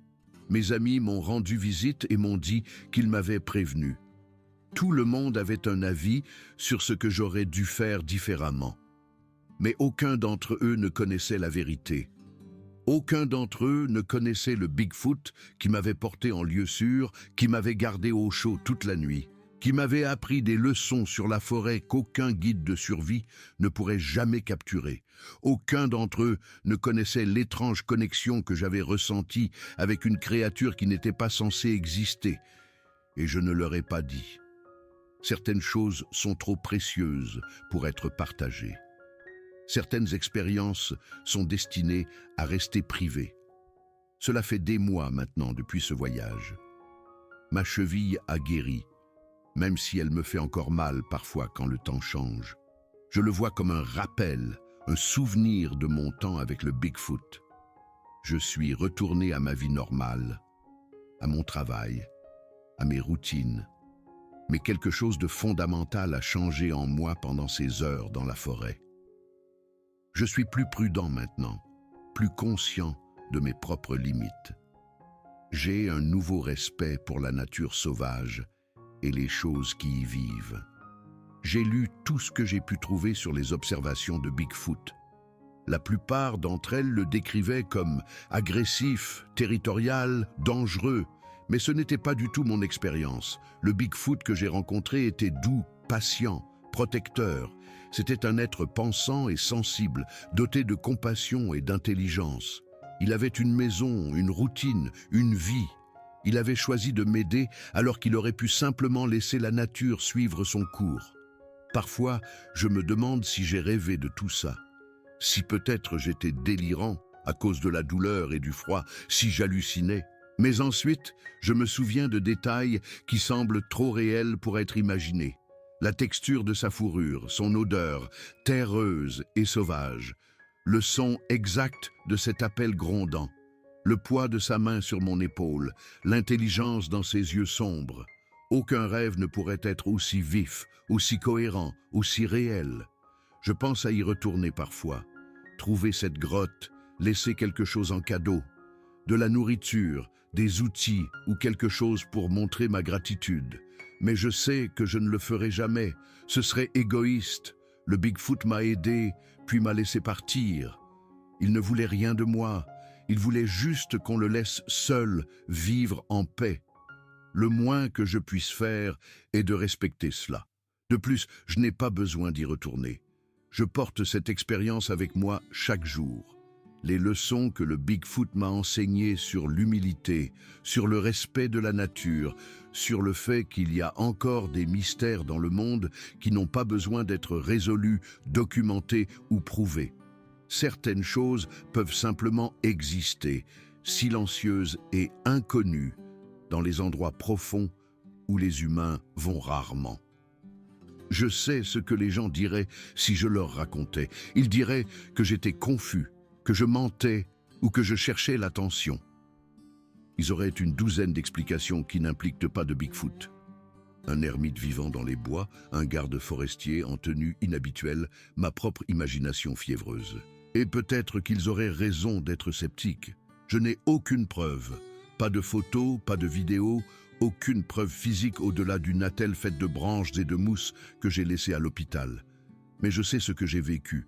Mes amis m'ont rendu visite et m'ont dit qu'ils m'avaient prévenu. Tout le monde avait un avis sur ce que j'aurais dû faire différemment. Mais aucun d'entre eux ne connaissait la vérité. Aucun d'entre eux ne connaissait le Bigfoot qui m'avait porté en lieu sûr, qui m'avait gardé au chaud toute la nuit, qui m'avait appris des leçons sur la forêt qu'aucun guide de survie ne pourrait jamais capturer. Aucun d'entre eux ne connaissait l'étrange connexion que j'avais ressentie avec une créature qui n'était pas censée exister. Et je ne leur ai pas dit. Certaines choses sont trop précieuses pour être partagées. Certaines expériences sont destinées à rester privées. Cela fait des mois maintenant depuis ce voyage. Ma cheville a guéri, même si elle me fait encore mal parfois quand le temps change. Je le vois comme un rappel, un souvenir de mon temps avec le Bigfoot. Je suis retourné à ma vie normale, à mon travail, à mes routines. Mais quelque chose de fondamental a changé en moi pendant ces heures dans la forêt. Je suis plus prudent maintenant, plus conscient de mes propres limites. J'ai un nouveau respect pour la nature sauvage et les choses qui y vivent. J'ai lu tout ce que j'ai pu trouver sur les observations de Bigfoot. La plupart d'entre elles le décrivaient comme agressif, territorial, dangereux, mais ce n'était pas du tout mon expérience. Le Bigfoot que j'ai rencontré était doux, patient, protecteur. C'était un être pensant et sensible, doté de compassion et d'intelligence. Il avait une maison, une routine, une vie. Il avait choisi de m'aider alors qu'il aurait pu simplement laisser la nature suivre son cours. Parfois, je me demande si j'ai rêvé de tout ça. Si peut-être j'étais délirant à cause de la douleur et du froid, si j'hallucinais. Mais ensuite, je me souviens de détails qui semblent trop réels pour être imaginés. La texture de sa fourrure, son odeur, terreuse et sauvage. Le son exact de cet appel grondant. Le poids de sa main sur mon épaule, l'intelligence dans ses yeux sombres. Aucun rêve ne pourrait être aussi vif, aussi cohérent, aussi réel. Je pense à y retourner parfois, trouver cette grotte, laisser quelque chose en cadeau, de la nourriture, des outils ou quelque chose pour montrer ma gratitude. Mais je sais que je ne le ferai jamais, ce serait égoïste. Le Bigfoot m'a aidé, puis m'a laissé partir. Il ne voulait rien de moi, il voulait juste qu'on le laisse seul vivre en paix. Le moins que je puisse faire est de respecter cela. De plus, je n'ai pas besoin d'y retourner. Je porte cette expérience avec moi chaque jour. Les leçons que le Bigfoot m'a enseignées sur l'humilité, sur le respect de la nature, sur le fait qu'il y a encore des mystères dans le monde qui n'ont pas besoin d'être résolus, documentés ou prouvés. Certaines choses peuvent simplement exister, silencieuses et inconnues, dans les endroits profonds où les humains vont rarement. Je sais ce que les gens diraient si je leur racontais. Ils diraient que j'étais confus, que je mentais ou que je cherchais l'attention. Ils auraient une douzaine d'explications qui n'impliquent pas de Bigfoot. Un ermite vivant dans les bois, un garde forestier en tenue inhabituelle, ma propre imagination fiévreuse. Et peut-être qu'ils auraient raison d'être sceptiques. Je n'ai aucune preuve. Pas de photos, pas de vidéos, aucune preuve physique au-delà d'une attelle faite de branches et de mousse que j'ai laissée à l'hôpital. Mais je sais ce que j'ai vécu.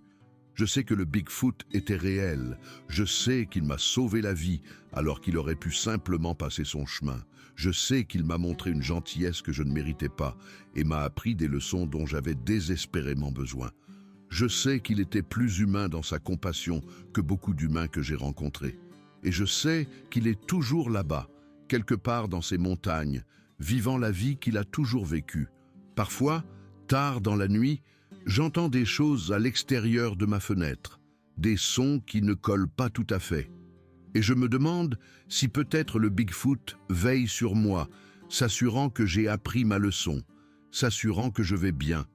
Je sais que le Bigfoot était réel. Je sais qu'il m'a sauvé la vie alors qu'il aurait pu simplement passer son chemin. Je sais qu'il m'a montré une gentillesse que je ne méritais pas et m'a appris des leçons dont j'avais désespérément besoin. Je sais qu'il était plus humain dans sa compassion que beaucoup d'humains que j'ai rencontrés. Et je sais qu'il est toujours là-bas, quelque part dans ces montagnes, vivant la vie qu'il a toujours vécue. Parfois, tard dans la nuit, j'entends des choses à l'extérieur de ma fenêtre, des sons qui ne collent pas tout à fait. Et je me demande si peut-être le Bigfoot veille sur moi, s'assurant que j'ai appris ma leçon, s'assurant que je vais bien.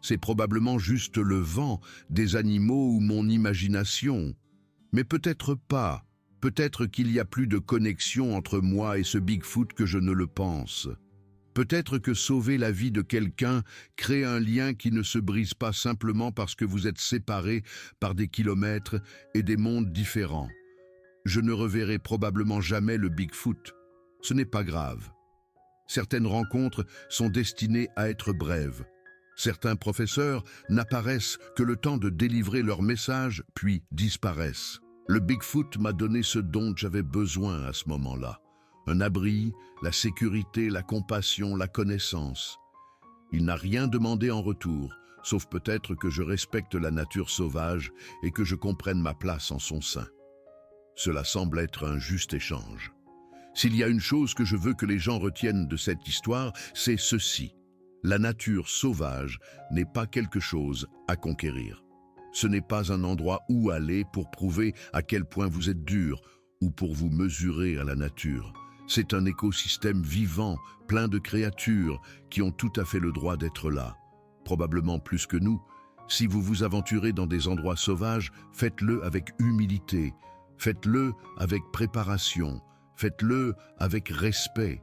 C'est probablement juste le vent, des animaux ou mon imagination. Mais peut-être pas. Peut-être qu'il y a plus de connexion entre moi et ce Bigfoot que je ne le pense. Peut-être que sauver la vie de quelqu'un crée un lien qui ne se brise pas simplement parce que vous êtes séparés par des kilomètres et des mondes différents. Je ne reverrai probablement jamais le Bigfoot. Ce n'est pas grave. Certaines rencontres sont destinées à être brèves. Certains professeurs n'apparaissent que le temps de délivrer leur message, puis disparaissent. Le Bigfoot m'a donné ce dont j'avais besoin à ce moment-là. Un abri, la sécurité, la compassion, la connaissance. Il n'a rien demandé en retour, sauf peut-être que je respecte la nature sauvage et que je comprenne ma place en son sein. Cela semble être un juste échange. S'il y a une chose que je veux que les gens retiennent de cette histoire, c'est ceci. La nature sauvage n'est pas quelque chose à conquérir. Ce n'est pas un endroit où aller pour prouver à quel point vous êtes dur ou pour vous mesurer à la nature. C'est un écosystème vivant, plein de créatures qui ont tout à fait le droit d'être là. Probablement plus que nous. Si vous vous aventurez dans des endroits sauvages, faites-le avec humilité, faites-le avec préparation, faites-le avec respect.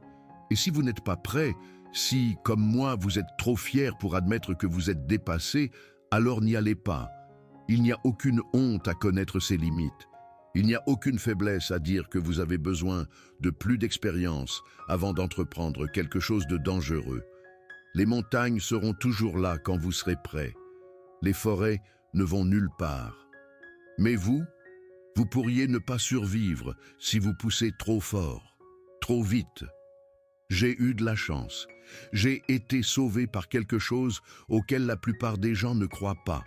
Et si vous n'êtes pas prêt, si, comme moi, vous êtes trop fier pour admettre que vous êtes dépassé, alors n'y allez pas. Il n'y a aucune honte à connaître ses limites. Il n'y a aucune faiblesse à dire que vous avez besoin de plus d'expérience avant d'entreprendre quelque chose de dangereux. Les montagnes seront toujours là quand vous serez prêts. Les forêts ne vont nulle part. Mais vous pourriez ne pas survivre si vous poussez trop fort, trop vite. J'ai eu de la chance. J'ai été sauvé par quelque chose auquel la plupart des gens ne croient pas.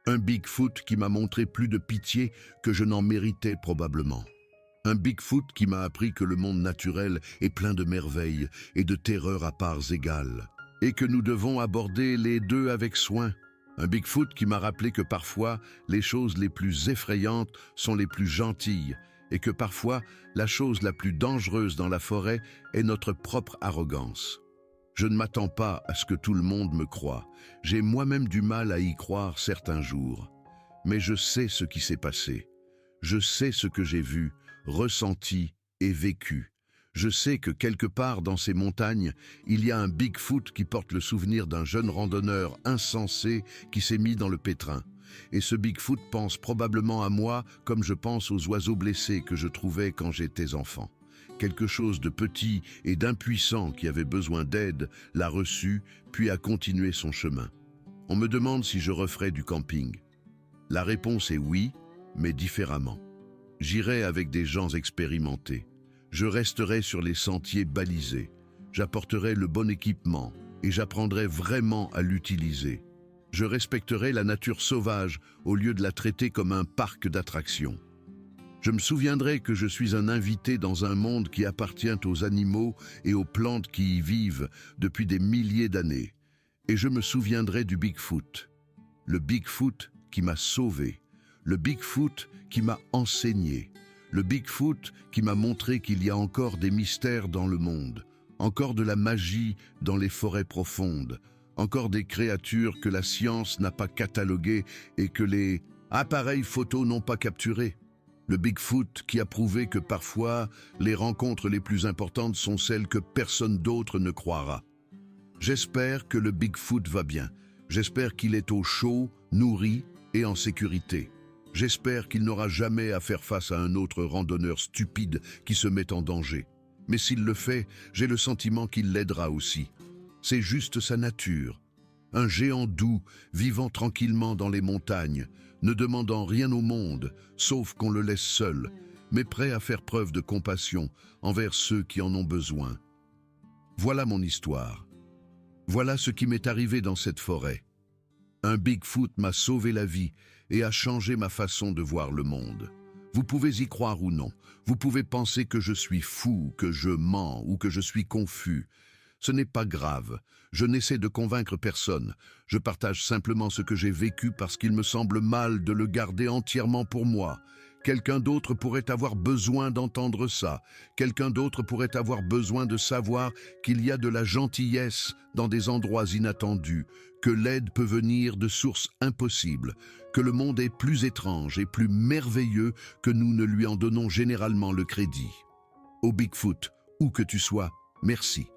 Un Bigfoot qui m'a montré plus de pitié que je n'en méritais probablement. Un Bigfoot qui m'a appris que le monde naturel est plein de merveilles et de terreurs à parts égales, et que nous devons aborder les deux avec soin. Un Bigfoot qui m'a rappelé que parfois, les choses les plus effrayantes sont les plus gentilles, et que parfois, la chose la plus dangereuse dans la forêt est notre propre arrogance. Je ne m'attends pas à ce que tout le monde me croie. J'ai moi-même du mal à y croire certains jours. Mais je sais ce qui s'est passé. Je sais ce que j'ai vu, ressenti et vécu. Je sais que quelque part dans ces montagnes, il y a un Bigfoot qui porte le souvenir d'un jeune randonneur insensé qui s'est mis dans le pétrin. Et ce Bigfoot pense probablement à moi comme je pense aux oiseaux blessés que je trouvais quand j'étais enfant. Quelque chose de petit et d'impuissant qui avait besoin d'aide l'a reçu, puis a continué son chemin. On me demande si je referai du camping. La réponse est oui, mais différemment. J'irai avec des gens expérimentés. Je resterai sur les sentiers balisés. J'apporterai le bon équipement et j'apprendrai vraiment à l'utiliser. Je respecterai la nature sauvage au lieu de la traiter comme un parc d'attractions. Je me souviendrai que je suis un invité dans un monde qui appartient aux animaux et aux plantes qui y vivent depuis des milliers d'années. Et je me souviendrai du Bigfoot. Le Bigfoot qui m'a sauvé. Le Bigfoot qui m'a enseigné. Le Bigfoot qui m'a montré qu'il y a encore des mystères dans le monde. Encore de la magie dans les forêts profondes. Encore des créatures que la science n'a pas cataloguées et que les appareils photos n'ont pas capturées. Le Bigfoot qui a prouvé que parfois, les rencontres les plus importantes sont celles que personne d'autre ne croira. J'espère que le Bigfoot va bien. J'espère qu'il est au chaud, nourri et en sécurité. J'espère qu'il n'aura jamais à faire face à un autre randonneur stupide qui se met en danger. Mais s'il le fait, j'ai le sentiment qu'il l'aidera aussi. C'est juste sa nature. Un géant doux, vivant tranquillement dans les montagnes, ne demandant rien au monde, sauf qu'on le laisse seul, mais prêt à faire preuve de compassion envers ceux qui en ont besoin. Voilà mon histoire. Voilà ce qui m'est arrivé dans cette forêt. Un Bigfoot m'a sauvé la vie et a changé ma façon de voir le monde. Vous pouvez y croire ou non. Vous pouvez penser que je suis fou, que je mens ou que je suis confus. Ce n'est pas grave. Je n'essaie de convaincre personne. Je partage simplement ce que j'ai vécu parce qu'il me semble mal de le garder entièrement pour moi. Quelqu'un d'autre pourrait avoir besoin d'entendre ça. Quelqu'un d'autre pourrait avoir besoin de savoir qu'il y a de la gentillesse dans des endroits inattendus, que l'aide peut venir de sources impossibles, que le monde est plus étrange et plus merveilleux que nous ne lui en donnons généralement le crédit. Au Bigfoot, où que tu sois, merci.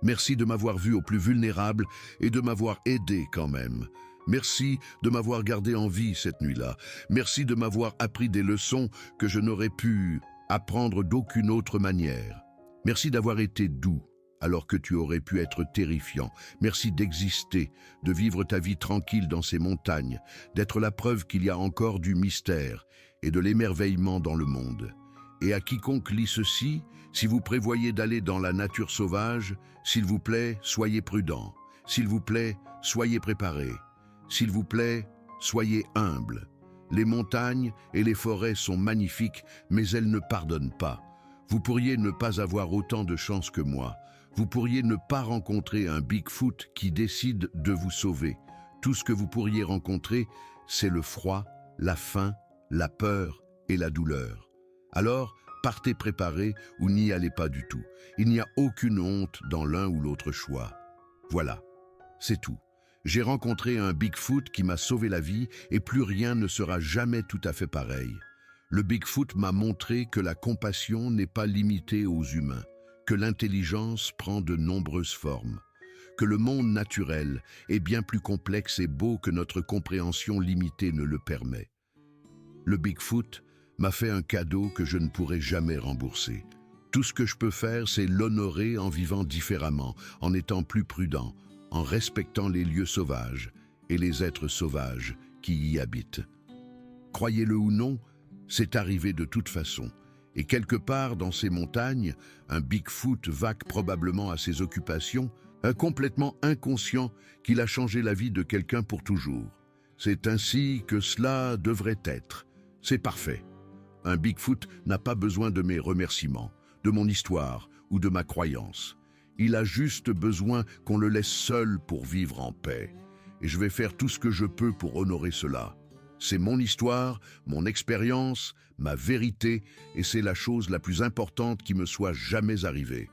Merci de m'avoir vu au plus vulnérable et de m'avoir aidé quand même. Merci de m'avoir gardé en vie cette nuit-là. Merci de m'avoir appris des leçons que je n'aurais pu apprendre d'aucune autre manière. Merci d'avoir été doux alors que tu aurais pu être terrifiant. Merci d'exister, de vivre ta vie tranquille dans ces montagnes, d'être la preuve qu'il y a encore du mystère et de l'émerveillement dans le monde. Et à quiconque lit ceci, si vous prévoyez d'aller dans la nature sauvage, s'il vous plaît, soyez prudent. S'il vous plaît, soyez préparés. S'il vous plaît, soyez humbles. Les montagnes et les forêts sont magnifiques, mais elles ne pardonnent pas. Vous pourriez ne pas avoir autant de chance que moi. Vous pourriez ne pas rencontrer un Bigfoot qui décide de vous sauver. Tout ce que vous pourriez rencontrer, c'est le froid, la faim, la peur et la douleur. Alors, partez préparés ou n'y allez pas du tout. Il n'y a aucune honte dans l'un ou l'autre choix. Voilà, c'est tout. J'ai rencontré un Bigfoot qui m'a sauvé la vie et plus rien ne sera jamais tout à fait pareil. Le Bigfoot m'a montré que la compassion n'est pas limitée aux humains, que l'intelligence prend de nombreuses formes, que le monde naturel est bien plus complexe et beau que notre compréhension limitée ne le permet. Le Bigfoot m'a fait un cadeau que je ne pourrai jamais rembourser. Tout ce que je peux faire, c'est l'honorer en vivant différemment, en étant plus prudent, en respectant les lieux sauvages et les êtres sauvages qui y habitent. Croyez-le ou non, c'est arrivé de toute façon. Et quelque part dans ces montagnes, un Bigfoot vaque probablement à ses occupations, complètement inconscient qu'il a changé la vie de quelqu'un pour toujours. C'est ainsi que cela devrait être. C'est parfait. Un Bigfoot n'a pas besoin de mes remerciements, de mon histoire ou de ma croyance. Il a juste besoin qu'on le laisse seul pour vivre en paix. Et je vais faire tout ce que je peux pour honorer cela. C'est mon histoire, mon expérience, ma vérité, et c'est la chose la plus importante qui me soit jamais arrivée.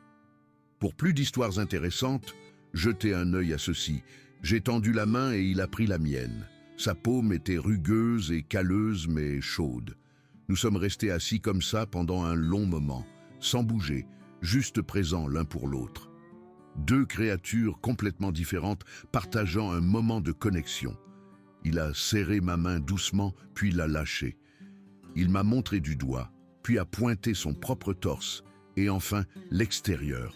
Pour plus d'histoires intéressantes, jetez un œil à ceci. J'ai tendu la main et il a pris la mienne. Sa paume était rugueuse et calleuse mais chaude. Nous sommes restés assis comme ça pendant un long moment, sans bouger, juste présents l'un pour l'autre. Deux créatures complètement différentes partageant un moment de connexion. Il a serré ma main doucement, puis l'a lâchée. Il m'a montré du doigt, puis a pointé son propre torse, et enfin l'extérieur.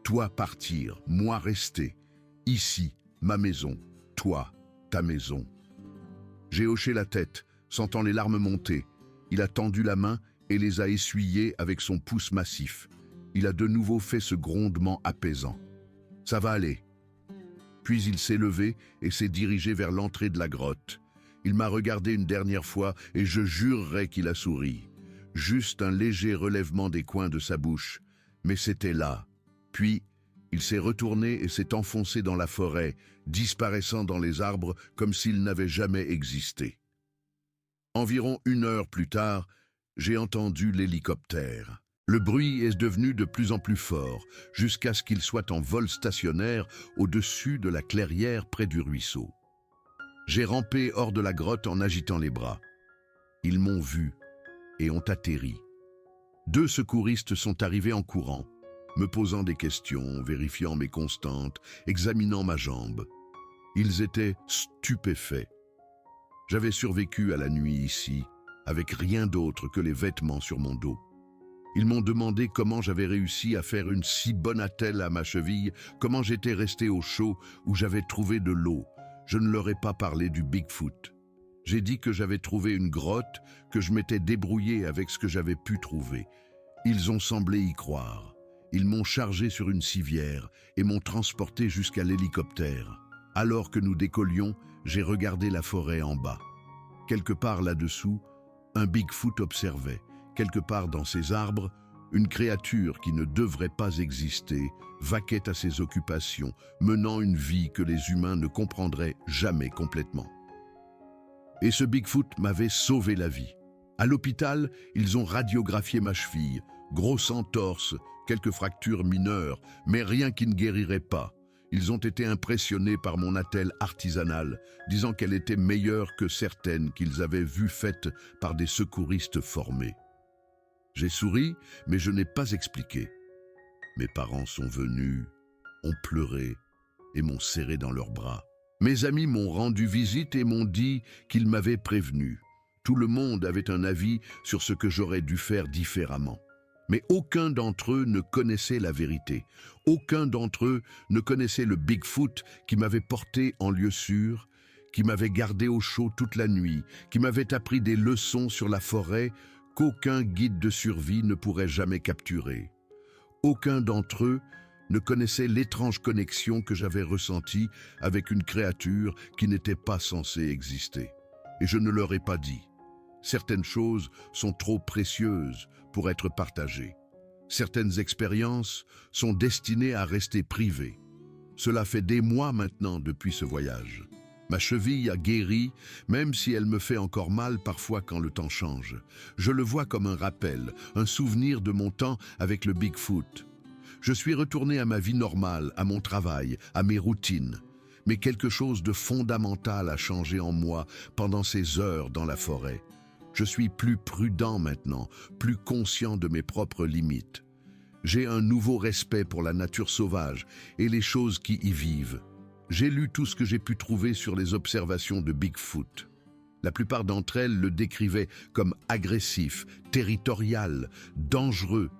Toi partir, moi rester. Ici, ma maison, toi, ta maison. J'ai hoché la tête, sentant les larmes monter. Il a tendu la main et les a essuyées avec son pouce massif. Il a de nouveau fait ce grondement apaisant. Ça va aller. Puis il s'est levé et s'est dirigé vers l'entrée de la grotte. Il m'a regardé une dernière fois et je jurerais qu'il a souri. Juste un léger relèvement des coins de sa bouche. Mais c'était là. Puis, il s'est retourné et s'est enfoncé dans la forêt, disparaissant dans les arbres comme s'il n'avait jamais existé. Environ 1 heure plus tard, j'ai entendu l'hélicoptère. Le bruit est devenu de plus en plus fort, jusqu'à ce qu'il soit en vol stationnaire au-dessus de la clairière près du ruisseau. J'ai rampé hors de la grotte en agitant les bras. Ils m'ont vu et ont atterri. 2 secouristes sont arrivés en courant, me posant des questions, vérifiant mes constantes, examinant ma jambe. Ils étaient stupéfaits. J'avais survécu à la nuit ici, avec rien d'autre que les vêtements sur mon dos. Ils m'ont demandé comment j'avais réussi à faire une si bonne attelle à ma cheville, comment j'étais resté au chaud, où j'avais trouvé de l'eau. Je ne leur ai pas parlé du Bigfoot. J'ai dit que j'avais trouvé une grotte, que je m'étais débrouillé avec ce que j'avais pu trouver. Ils ont semblé y croire. Ils m'ont chargé sur une civière et m'ont transporté jusqu'à l'hélicoptère. Alors que nous décollions, j'ai regardé la forêt en bas. Quelque part là-dessous, un Bigfoot observait. Quelque part dans ces arbres, une créature qui ne devrait pas exister vaquait à ses occupations, menant une vie que les humains ne comprendraient jamais complètement. Et ce Bigfoot m'avait sauvé la vie. À l'hôpital, ils ont radiographié ma cheville, grosse entorse, quelques fractures mineures, mais rien qui ne guérirait pas. Ils ont été impressionnés par mon attelle artisanale, disant qu'elle était meilleure que certaines qu'ils avaient vues faites par des secouristes formés. J'ai souri, mais je n'ai pas expliqué. Mes parents sont venus, ont pleuré et m'ont serré dans leurs bras. Mes amis m'ont rendu visite et m'ont dit qu'ils m'avaient prévenu. Tout le monde avait un avis sur ce que j'aurais dû faire différemment. Mais aucun d'entre eux ne connaissait la vérité. Aucun d'entre eux ne connaissait le Bigfoot qui m'avait porté en lieu sûr, qui m'avait gardé au chaud toute la nuit, qui m'avait appris des leçons sur la forêt qu'aucun guide de survie ne pourrait jamais capturer. Aucun d'entre eux ne connaissait l'étrange connexion que j'avais ressentie avec une créature qui n'était pas censée exister. Et je ne leur ai pas dit. Certaines choses sont trop précieuses pour être partagées. Certaines expériences sont destinées à rester privées. Cela fait des mois maintenant depuis ce voyage. Ma cheville a guéri, même si elle me fait encore mal parfois quand le temps change. Je le vois comme un rappel, un souvenir de mon temps avec le Bigfoot. Je suis retourné à ma vie normale, à mon travail, à mes routines. Mais quelque chose de fondamental a changé en moi pendant ces heures dans la forêt. Je suis plus prudent maintenant, plus conscient de mes propres limites. J'ai un nouveau respect pour la nature sauvage et les choses qui y vivent. J'ai lu tout ce que j'ai pu trouver sur les observations de Bigfoot. La plupart d'entre elles le décrivaient comme agressif, territorial, dangereux,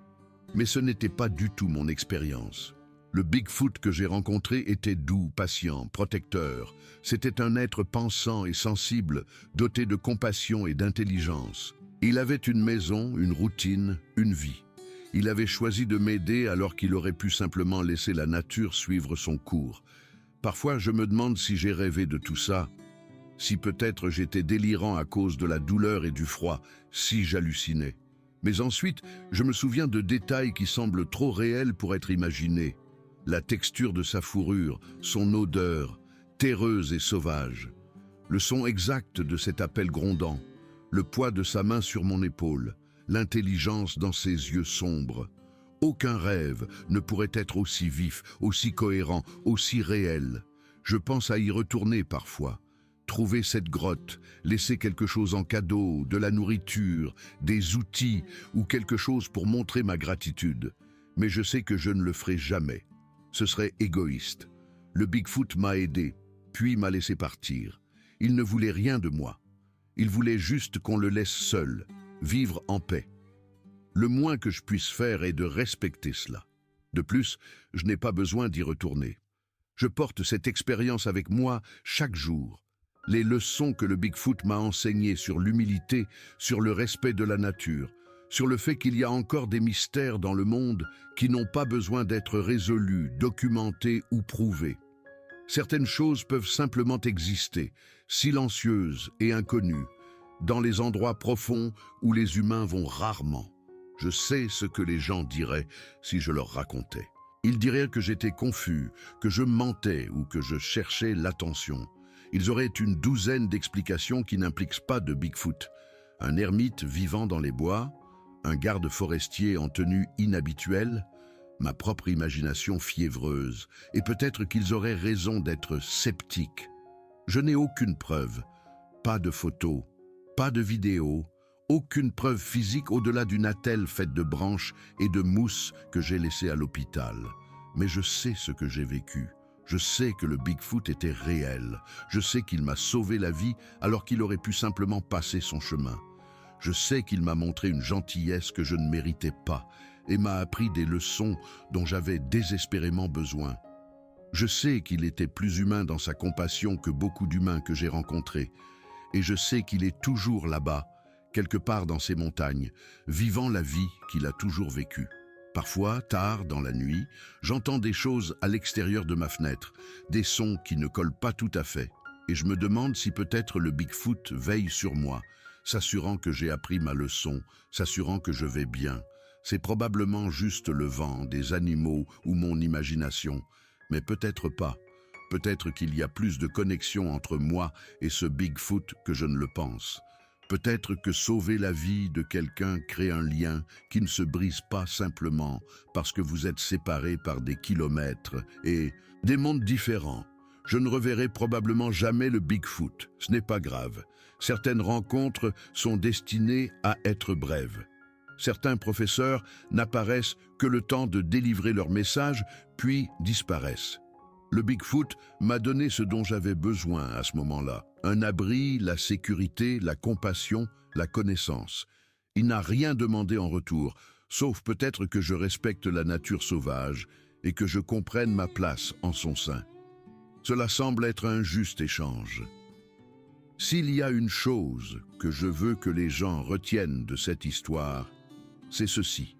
mais ce n'était pas du tout mon expérience. Le Bigfoot que j'ai rencontré était doux, patient, protecteur. C'était un être pensant et sensible, doté de compassion et d'intelligence. Il avait une maison, une routine, une vie. Il avait choisi de m'aider alors qu'il aurait pu simplement laisser la nature suivre son cours. Parfois, je me demande si j'ai rêvé de tout ça, si peut-être j'étais délirant à cause de la douleur et du froid, si j'hallucinais. Mais ensuite, je me souviens de détails qui semblent trop réels pour être imaginés. La texture de sa fourrure, son odeur, terreuse et sauvage. Le son exact de cet appel grondant, le poids de sa main sur mon épaule, l'intelligence dans ses yeux sombres. Aucun rêve ne pourrait être aussi vif, aussi cohérent, aussi réel. Je pense à y retourner parfois. Trouver cette grotte, laisser quelque chose en cadeau, de la nourriture, des outils ou quelque chose pour montrer ma gratitude. Mais je sais que je ne le ferai jamais. Ce serait égoïste. Le Bigfoot m'a aidé, puis m'a laissé partir. Il ne voulait rien de moi. Il voulait juste qu'on le laisse seul, vivre en paix. Le moins que je puisse faire est de respecter cela. De plus, je n'ai pas besoin d'y retourner. Je porte cette expérience avec moi chaque jour. Les leçons que le Bigfoot m'a enseignées sur l'humilité, sur le respect de la nature, sur le fait qu'il y a encore des mystères dans le monde qui n'ont pas besoin d'être résolus, documentés ou prouvés. Certaines choses peuvent simplement exister, silencieuses et inconnues, dans les endroits profonds où les humains vont rarement. Je sais ce que les gens diraient si je leur racontais. Ils diraient que j'étais confus, que je mentais ou que je cherchais l'attention. Ils auraient une douzaine d'explications qui n'impliquent pas de Bigfoot. Un ermite vivant dans les bois, un garde forestier en tenue inhabituelle, ma propre imagination fiévreuse, et peut-être qu'ils auraient raison d'être sceptiques. Je n'ai aucune preuve, pas de photos, pas de vidéos, aucune preuve physique au-delà d'une attelle faite de branches et de mousse que j'ai laissée à l'hôpital. Mais je sais ce que j'ai vécu. Je sais que le Bigfoot était réel. Je sais qu'il m'a sauvé la vie alors qu'il aurait pu simplement passer son chemin. Je sais qu'il m'a montré une gentillesse que je ne méritais pas et m'a appris des leçons dont j'avais désespérément besoin. Je sais qu'il était plus humain dans sa compassion que beaucoup d'humains que j'ai rencontrés. Et je sais qu'il est toujours là-bas, quelque part dans ces montagnes, vivant la vie qu'il a toujours vécue. Parfois, tard dans la nuit, j'entends des choses à l'extérieur de ma fenêtre, des sons qui ne collent pas tout à fait, et je me demande si peut-être le Bigfoot veille sur moi, s'assurant que j'ai appris ma leçon, s'assurant que je vais bien. C'est probablement juste le vent, des animaux ou mon imagination, mais peut-être pas. Peut-être qu'il y a plus de connexion entre moi et ce Bigfoot que je ne le pense. Peut-être que sauver la vie de quelqu'un crée un lien qui ne se brise pas simplement parce que vous êtes séparés par des kilomètres et des mondes différents. Je ne reverrai probablement jamais le Bigfoot, ce n'est pas grave. Certaines rencontres sont destinées à être brèves. Certains professeurs n'apparaissent que le temps de délivrer leur message, puis disparaissent. Le Bigfoot m'a donné ce dont j'avais besoin à ce moment-là. Un abri, la sécurité, la compassion, la connaissance. Il n'a rien demandé en retour, sauf peut-être que je respecte la nature sauvage et que je comprenne ma place en son sein. Cela semble être un juste échange. S'il y a une chose que je veux que les gens retiennent de cette histoire, c'est ceci.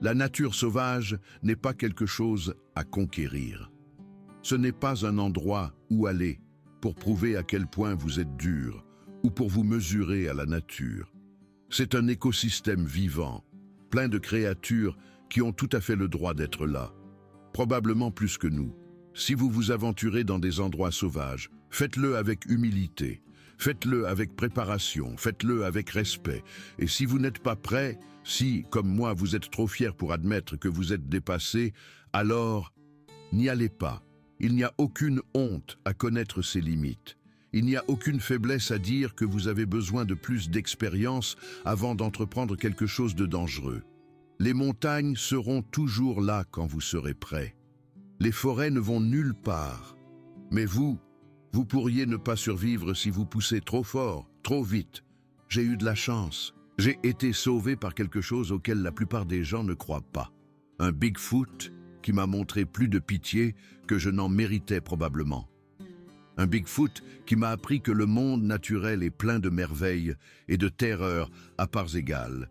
La nature sauvage n'est pas quelque chose à conquérir. Ce n'est pas un endroit où aller pour prouver à quel point vous êtes dur ou pour vous mesurer à la nature. C'est un écosystème vivant, plein de créatures qui ont tout à fait le droit d'être là, probablement plus que nous. Si vous vous aventurez dans des endroits sauvages, faites-le avec humilité, faites-le avec préparation, faites-le avec respect. Et si vous n'êtes pas prêt, si, comme moi, vous êtes trop fier pour admettre que vous êtes dépassé, alors n'y allez pas. Il n'y a aucune honte à connaître ses limites. Il n'y a aucune faiblesse à dire que vous avez besoin de plus d'expérience avant d'entreprendre quelque chose de dangereux. Les montagnes seront toujours là quand vous serez prêt. Les forêts ne vont nulle part. Mais vous pourriez ne pas survivre si vous poussez trop fort, trop vite. J'ai eu de la chance. J'ai été sauvé par quelque chose auquel la plupart des gens ne croient pas. Un Bigfoot qui m'a montré plus de pitié que je n'en méritais probablement. Un Bigfoot qui m'a appris que le monde naturel est plein de merveilles et de terreurs à parts égales,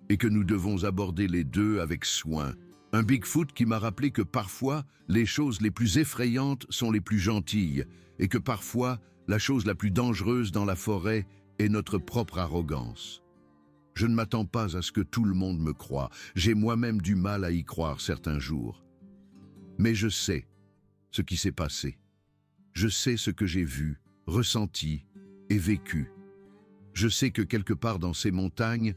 et que nous devons aborder les deux avec soin. Un Bigfoot qui m'a rappelé que parfois, les choses les plus effrayantes sont les plus gentilles, et que parfois, la chose la plus dangereuse dans la forêt est notre propre arrogance. Je ne m'attends pas à ce que tout le monde me croie. J'ai moi-même du mal à y croire certains jours. Mais je sais ce qui s'est passé. Je sais ce que j'ai vu, ressenti et vécu. Je sais que quelque part dans ces montagnes,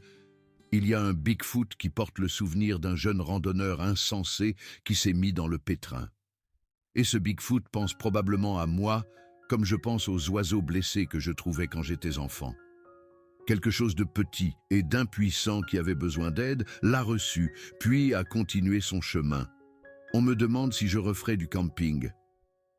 il y a un Bigfoot qui porte le souvenir d'un jeune randonneur insensé qui s'est mis dans le pétrin. Et ce Bigfoot pense probablement à moi comme je pense aux oiseaux blessés que je trouvais quand j'étais enfant. Quelque chose de petit et d'impuissant qui avait besoin d'aide l'a reçu, puis a continué son chemin. On me demande si je referai du camping.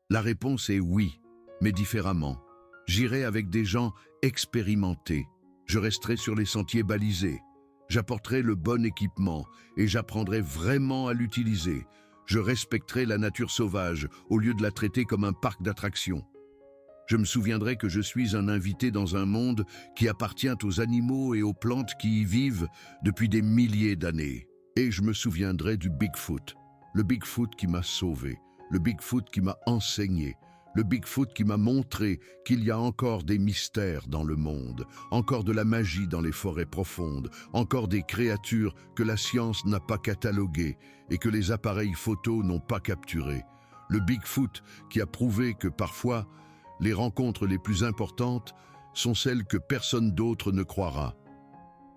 La réponse est oui, mais différemment. J'irai avec des gens expérimentés. Je resterai sur les sentiers balisés. J'apporterai le bon équipement et j'apprendrai vraiment à l'utiliser. Je respecterai la nature sauvage au lieu de la traiter comme un parc d'attractions. Je me souviendrai que je suis un invité dans un monde qui appartient aux animaux et aux plantes qui y vivent depuis des milliers d'années. Et je me souviendrai du Bigfoot, le Bigfoot qui m'a sauvé, le Bigfoot qui m'a enseigné, le Bigfoot qui m'a montré qu'il y a encore des mystères dans le monde, encore de la magie dans les forêts profondes, encore des créatures que la science n'a pas cataloguées et que les appareils photos n'ont pas capturées. Le Bigfoot qui a prouvé que parfois, les rencontres les plus importantes sont celles que personne d'autre ne croira.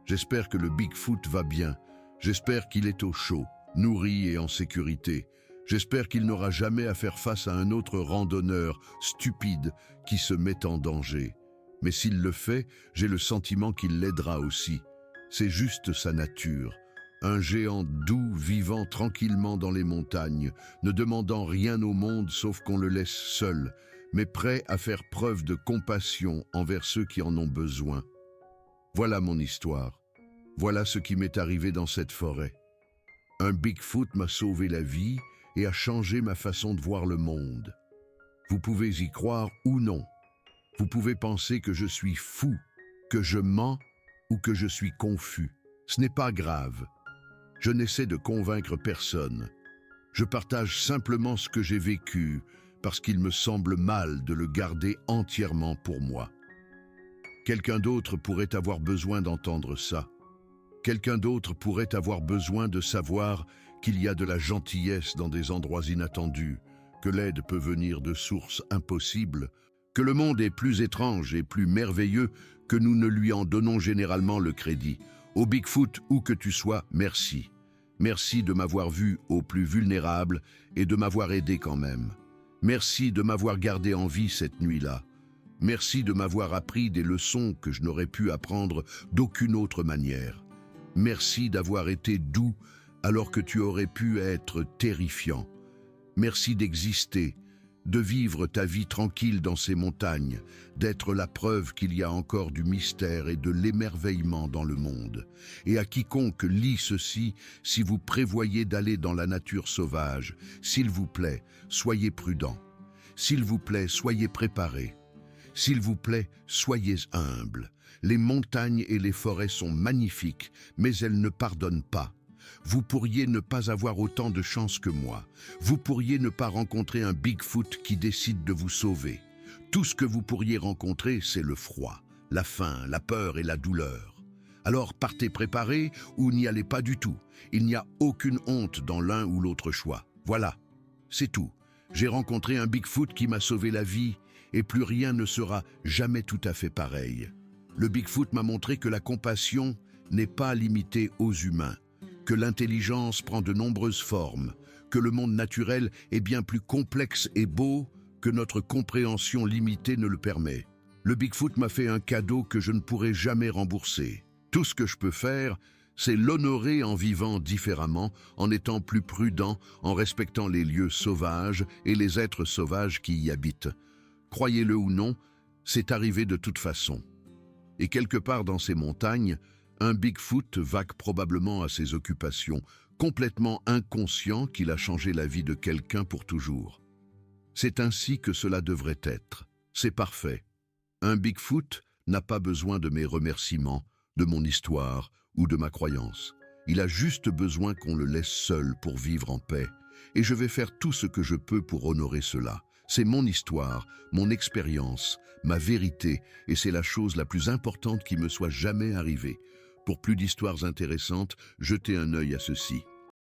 J'espère que le Bigfoot va bien. J'espère qu'il est au chaud, nourri et en sécurité. J'espère qu'il n'aura jamais à faire face à un autre randonneur stupide qui se met en danger. Mais s'il le fait, j'ai le sentiment qu'il l'aidera aussi. C'est juste sa nature. Un géant doux vivant tranquillement dans les montagnes, ne demandant rien au monde sauf qu'on le laisse seul, mais prêt à faire preuve de compassion envers ceux qui en ont besoin. Voilà mon histoire. Voilà ce qui m'est arrivé dans cette forêt. Un Bigfoot m'a sauvé la vie et a changé ma façon de voir le monde. Vous pouvez y croire ou non. Vous pouvez penser que je suis fou, que je mens ou que je suis confus. Ce n'est pas grave. Je n'essaie de convaincre personne. Je partage simplement ce que j'ai vécu, parce qu'il me semble mal de le garder entièrement pour moi. Quelqu'un d'autre pourrait avoir besoin d'entendre ça. Quelqu'un d'autre pourrait avoir besoin de savoir qu'il y a de la gentillesse dans des endroits inattendus, que l'aide peut venir de sources impossibles, que le monde est plus étrange et plus merveilleux que nous ne lui en donnons généralement le crédit. Au Bigfoot, où que tu sois, merci. Merci de m'avoir vu au plus vulnérable et de m'avoir aidé quand même. Merci de m'avoir gardé en vie cette nuit-là. Merci de m'avoir appris des leçons que je n'aurais pu apprendre d'aucune autre manière. Merci d'avoir été doux alors que tu aurais pu être terrifiant. Merci d'exister, de vivre ta vie tranquille dans ces montagnes, d'être la preuve qu'il y a encore du mystère et de l'émerveillement dans le monde. Et à quiconque lit ceci, si vous prévoyez d'aller dans la nature sauvage, s'il vous plaît, soyez prudent. S'il vous plaît, soyez préparés. S'il vous plaît, soyez humbles. Les montagnes et les forêts sont magnifiques, mais elles ne pardonnent pas. Vous pourriez ne pas avoir autant de chance que moi. Vous pourriez ne pas rencontrer un Bigfoot qui décide de vous sauver. Tout ce que vous pourriez rencontrer, c'est le froid, la faim, la peur et la douleur. Alors partez préparés ou n'y allez pas du tout. Il n'y a aucune honte dans l'un ou l'autre choix. Voilà, c'est tout. J'ai rencontré un Bigfoot qui m'a sauvé la vie et plus rien ne sera jamais tout à fait pareil. Le Bigfoot m'a montré que la compassion n'est pas limitée aux humains, que l'intelligence prend de nombreuses formes, que le monde naturel est bien plus complexe et beau que notre compréhension limitée ne le permet. Le Bigfoot m'a fait un cadeau que je ne pourrai jamais rembourser. Tout ce que je peux faire, c'est l'honorer en vivant différemment, en étant plus prudent, en respectant les lieux sauvages et les êtres sauvages qui y habitent. Croyez-le ou non, c'est arrivé de toute façon. Et quelque part dans ces montagnes, Un Bigfoot vague probablement à ses occupations, complètement inconscient qu'il a changé la vie de quelqu'un pour toujours. C'est ainsi que cela devrait être. C'est parfait. Un Bigfoot n'a pas besoin de mes remerciements, de mon histoire ou de ma croyance. Il a juste besoin qu'on le laisse seul pour vivre en paix. Et je vais faire tout ce que je peux pour honorer cela. C'est mon histoire, mon expérience, ma vérité, et c'est la chose la plus importante qui me soit jamais arrivée. Pour plus d'histoires intéressantes, jetez un œil à ceci.